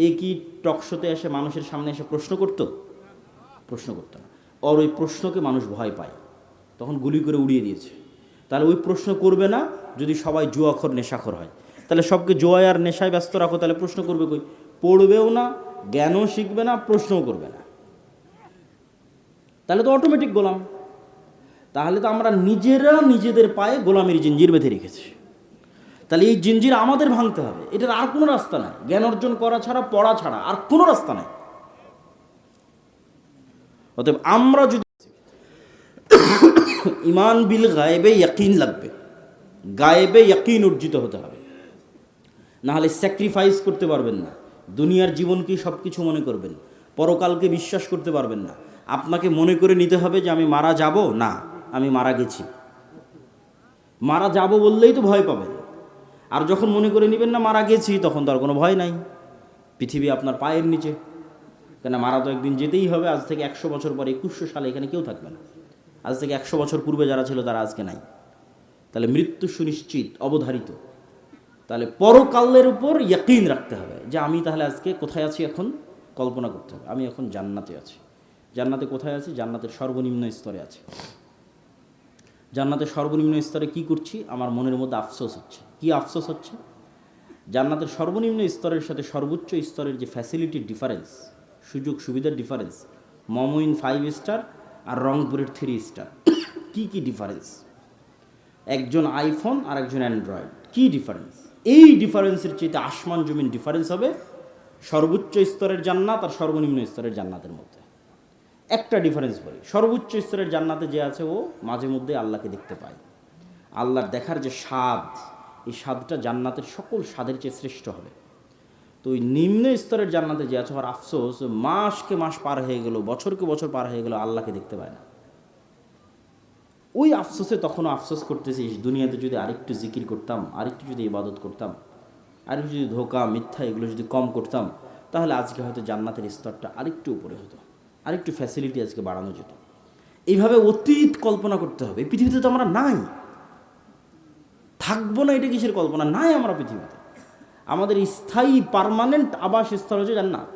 এ কি টকশোতে এসে মানুষের সামনে এসে প্রশ্ন করত? প্রশ্ন করত না। আর ওই প্রশ্নকে মানুষ ভয় পায়, তখন গুলি করে উড়িয়ে দিয়েছে। তাহলে ওই প্রশ্ন করবে না যদি সবাই জুয়াখোর, নেশাখোর হয়। তাহলে সবকে জুয়ায় আর নেশায় ব্যস্ত রাখো, তাহলে প্রশ্ন করবে কই? পড়বেও না, জ্ঞানও শিখবে না, প্রশ্নও করবে না। তাহলে তো অটোমেটিক গোলাম। তাহলে তো আমরা নিজেরা নিজেদের পায়ে গোলামের জিঞ্জির বেঁধে রেখেছি। তাহলে এই জিঞ্জির আমাদের ভাঙতে হবে। এটার আর কোনো রাস্তা নাই, জ্ঞান অর্জন করা ছাড়া, পড়া ছাড়া আর কোনো রাস্তা নাই। অতএব আমরা যদি ইমান বিল গায়েবে ইয়াকিন লাগবে, গায়েবে ইয়াকিন অর্জিত হতে হবে, নাহলে স্যাক্রিফাইস করতে পারবেন না। দুনিয়ার জীবনকেই সব কিছু মনে করবেন, পরকালকে বিশ্বাস করতে পারবেন না। আপনাকে মনে করে নিতে হবে যে আমি মারা যাব না, আমি মারা গেছি। মারা যাব বললেই তো ভয় পাবেন। আর যখন মনে করে নেবেন না মারা গেছি, তখন তো আর কোনো ভয় নাই। পৃথিবী আপনার পায়ের নিচে। কেন, মারা তো একদিন যেতেই হবে। আজ থেকে 100 বছর পরে 2100 সালে এখানে কেউ থাকবে না। আজ থেকে 100 বছর পূর্বে যারা ছিল তারা আজকে নাই। তাহলে মৃত্যু সুনিশ্চিত, অবধারিত। তাহলে পরকালের উপর ইয়াকিন রাখতে হবে যে আমি তাহলে আজকে কোথায় আছি। এখন কল্পনা করতে হবে আমি এখন জান্নাতে আছি। জান্নাতে কোথায় আছি? জান্নাতের সর্বনিম্ন স্তরে আছি। জান্নাতের সর্বনিম্ন স্তরে কি করছি? আমার মনের মধ্যে আফসোস হচ্ছে। কি আফসোস হচ্ছে? জান্নাতের সর্বনিম্ন স্তরের সাথে সর্বোচ্চ স্তরের যে ফ্যাসিলিটির ডিফারেন্স, সুযোগ সুবিধার ডিফারেন্স, মমইন 5 স্টার আর রংপুরের 3 স্টার, কি কি ডিফারেন্স! একজন আইফোন আর একজন অ্যান্ড্রয়েড, কি ডিফারেন্স! এই ডিফারেন্সের চেয়ে আসমান জমিন ডিফারেন্স হবে সর্বোচ্চ স্তরের জান্নাত আর সর্বনিম্ন স্তরের জান্নাতের মধ্যে। একটা ডিফারেন্স বলি, সর্বোচ্চ স্তরের জান্নাতে যে আছে ও মাঝে মধ্যে আল্লাহকে দেখতে পায়। আল্লাহর দেখার যে স্বাদ, এই স্বাদটা জান্নাতের সকল স্বাদের চেয়ে শ্রেষ্ঠ হবে। তো ওই নিম্ন স্তরের জান্নাতে যে আছে, আর আফসোস মাসকে মাস পার হয়ে গেল, বছরকে বছর পার হয়ে গেল, আল্লাহকে দেখতে পায় না। ওই আফসোসে তখনও আফসোস করতেছি, দুনিয়াতে যদি আরেকটু জিকির করতাম, আরেকটু যদি ইবাদত করতাম, আরেকটু যদি ধোঁকা, মিথ্যা এগুলো যদি কম করতাম, তাহলে আজকে হয়তো জান্নাতের স্তরটা আরেকটু উপরে হতো, আরেকটু ফ্যাসিলিটি আজকে বাড়ানো যেত। এইভাবে অতীত কল্পনা করতে হবে। এই পৃথিবীতে তো আমরা নাই। থাকবো না, এটা কিসের কল্পনা? নাই আমরা পৃথিবীতে। আমাদের স্থায়ী পার্মানেন্ট আবাসস্থল হচ্ছে জান্নাত।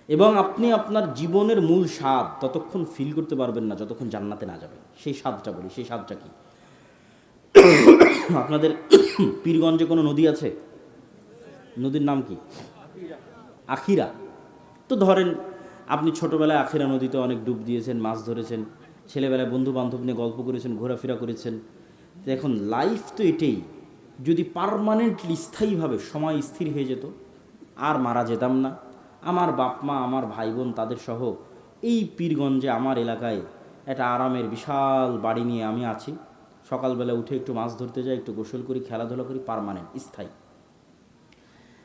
এবং আপনি আপনার জীবনের মূল স্বাদ ততক্ষণ ফিল করতে পারবেন না যতক্ষণ জান্নাতে না যাবেন। সেই স্বাদটা বলি, সেই স্বাদটা কি? আপনাদের পীরগঞ্জে কোনো নদী আছে? নদীর নাম কি? আখিরা। তো ধরেন আপনি ছোটোবেলায় আখিরা নদীতে অনেক ডুব দিয়েছেন, মাছ ধরেছেন, ছেলেবেলায় বন্ধু বান্ধব নিয়ে গল্প করেছেন, ঘোরাফেরা করেছেন। তো এখন লাইফ তো এটাই, যদি পার্মানেন্টলি স্থায়ীভাবে সময় স্থির হয়ে যেত, আর মারা যেতাম না, আমার বাপ মা, আমার ভাই বোন, তাদের সহ এই পীরগঞ্জে আমার এলাকায় একটা আরামের বিশাল বাড়ি নিয়ে আমি আছি, সকালবেলা উঠে একটু মাছ ধরতে যাই, একটু গোসল করি, খেলাধুলা করি, পার্মানেন্ট স্থায়ী।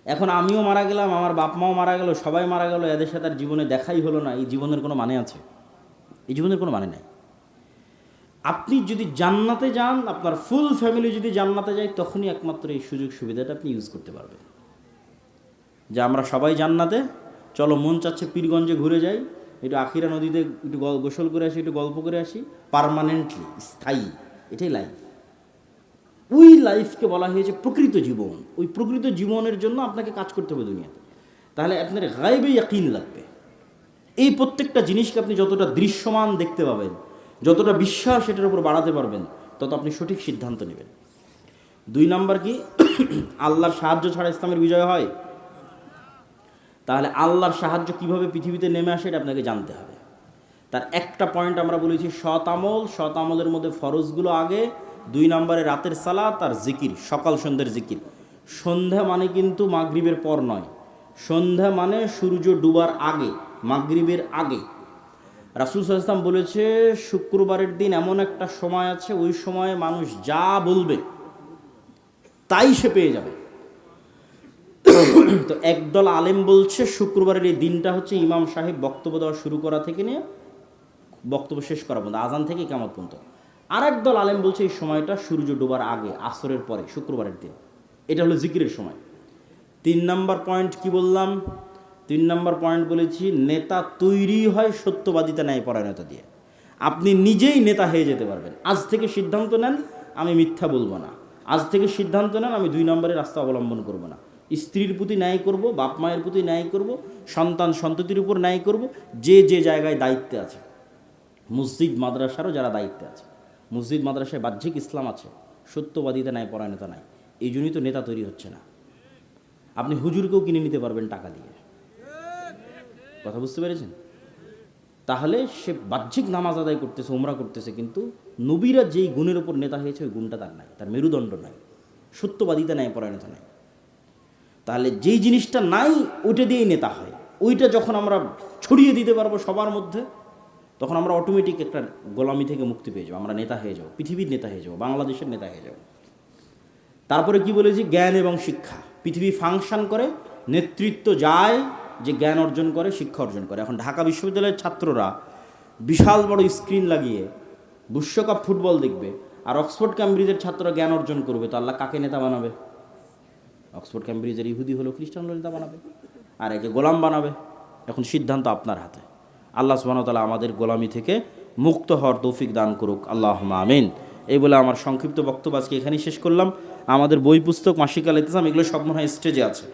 এখন আমিও মারা গেলাম, আমার বাপ মাও মারা গেল, সবাই মারা গেল, এদের সাথে আর জীবনে দেখাই হলো না। এই জীবনের কোনো মানে আছে? এই জীবনের কোনো মানে নাই। আপনি যদি জান্নাতে যান, আপনার ফুল ফ্যামিলি যদি জান্নাতে যায়, তখনই একমাত্র এই সুযোগ সুবিধাটা আপনি ইউজ করতে পারবেন যে আমরা সবাই জান্নাতে, চলো মন চাচ্ছে পীরগঞ্জে ঘুরে যাই, একটু আখিরা নদীতে একটু গোসল করে আসি, একটু গল্প করে আসি, পার্মানেন্টলি স্থায়ী। এটাই লাইফ। ওই লাইফকে বলা হয়েছে প্রকৃত জীবন। ওই প্রকৃত জীবনের জন্য আপনাকে কাজ করতে হবে দুনিয়াতে। তাহলে আপনার গায়েবে ইয়াকিন লাগবে। এই প্রত্যেকটা জিনিসকে আপনি যতটা দৃশ্যমান দেখতে পাবেন, যতটা বিশ্বাস এটার উপর বাড়াতে পারবেন, তত আপনি সঠিক সিদ্ধান্ত নেবেন। 2 নাম্বার কি? আল্লাহর সাহায্য ছাড়া ইসলামের বিজয় হয়? তাহলে আল্লাহর সাহায্য কিভাবে পৃথিবীতে নেমে আসে, এটা আপনাকে জানতে হবে। তার একটা পয়েন্ট আমরা বলেছি সৎ আমল। সৎ আমলের মধ্যে ফরজগুলো আগে, 2 নম্বরে রাতের সালাত আর জিকির, সকাল সন্ধ্যের জিকির। সন্ধ্যা মানে কিন্তু মাগরিবের পর নয়, সন্ধ্যা মানে সূর্য ডুবার আগে, মাগরিবের আগে। রাসূল সাল্লাল্লাহু আলাইহি ওয়াসাল্লাম বলেছে শুক্রবারের দিন এমন একটা সময় আছে, ওই সময়ে মানুষ যা বলবে তাই সে পেয়ে যাবে। তো একদল আলেম বলছে শুক্রবারের এই দিনটা হচ্ছে ইমাম সাহেব বক্তব্য দেওয়া শুরু করা থেকে নিয়ে বক্তব্য শেষ করা পর্যন্ত, আজান থেকে কিয়ামত পর্যন্ত। আর একদল আলেম বলছে এই সময়টা সূর্য ডোবার আগে, আসরের পরে, শুক্রবারের দিন। এটা হলো জিকিরের সময়। 3 নম্বর পয়েন্ট কি বললাম? 3 নম্বর পয়েন্ট বলেছি নেতা তৈরি হয় সত্যবাদিতা, ন্যায়পরায়ণতা দিয়ে। আপনি নিজেই নেতা হয়ে যেতে পারবেন। আজ থেকে সিদ্ধান্ত নেন আমি মিথ্যা বলবো না। আজ থেকে সিদ্ধান্ত নেন আমি 2 নম্বরের রাস্তা অবলম্বন করব না। স্ত্রীর প্রতি ন্যায় করব, বাপ মায়ের প্রতি ন্যায় করব, সন্তান সন্ততির উপর ন্যায় করব, যে যে জায়গায় দায়িত্বে আছে। মসজিদ মাদ্রাসারও যারা দায়িত্বে আছে, মসজিদ মাদ্রাসায় বাহ্যিক ইসলাম আছে, সত্যবাদিতা ন্যায়পরায়ণতা নাই। এই জন্যই তো নেতা তৈরি হচ্ছে না। আপনি হুজুরকেও কিনে নিতে পারবেন টাকা দিয়ে। কথা বুঝতে পেরেছেন? তাহলে সে বাহ্যিক নামাজ আদায় করতেছে, উমরা করতেছে, কিন্তু নবীরা যেই গুণের উপর নেতা হয়েছে ওই গুণটা তার নাই, তার মেরুদণ্ড নাই, সত্যবাদিতা ন্যায়পরায়ণতা নাই। তাহলে যেই জিনিসটা নাই ওইটা দিয়েই নেতা হয়। ওইটা যখন আমরা ছড়িয়ে দিতে পারবো সবার মধ্যে, তখন আমরা অটোমেটিক একটা গোলামি থেকে মুক্তি পেয়ে যাবো, আমরা নেতা হয়ে যাবো, পৃথিবীর নেতা হয়ে যাবো, বাংলাদেশের নেতা হয়ে যাবো। তারপরে কি বলেছি? জ্ঞান এবং শিক্ষা। পৃথিবী ফাংশন করে, নেতৃত্ব যায় যে জ্ঞান অর্জন করে, শিক্ষা অর্জন করে। এখন ঢাকা বিশ্ববিদ্যালয়ের ছাত্ররা বিশাল বড় স্ক্রিন লাগিয়ে বিশ্বকাপ ফুটবল দেখবে, আর অক্সফোর্ড ক্যামব্রিজের ছাত্ররা জ্ঞান অর্জন করবে, তো আল্লাহ কাকে নেতা বানাবে? অক্সফোর্ড ক্যামব্রিজের ইহুদি হলো খ্রিস্টান হলো নেতা বানাবে, আর একে গোলাম বানাবে। এখন সিদ্ধান্ত আপনার হাতে। আল্লাহ সুবহানাহু ওয়া তাআলা আমাদের গোলামি থেকে মুক্ত হওয়ার তৌফিক দান করুক, আল্লাহুম্মা আমিন। এই বলে আমার সংক্ষিপ্ত বক্তব্য আজকে এখানেই শেষ করলাম। আমাদের বই পুস্তক, মাসিক আল ইতিসাম, এগুলো সব মনে হয় স্টেজে আছে।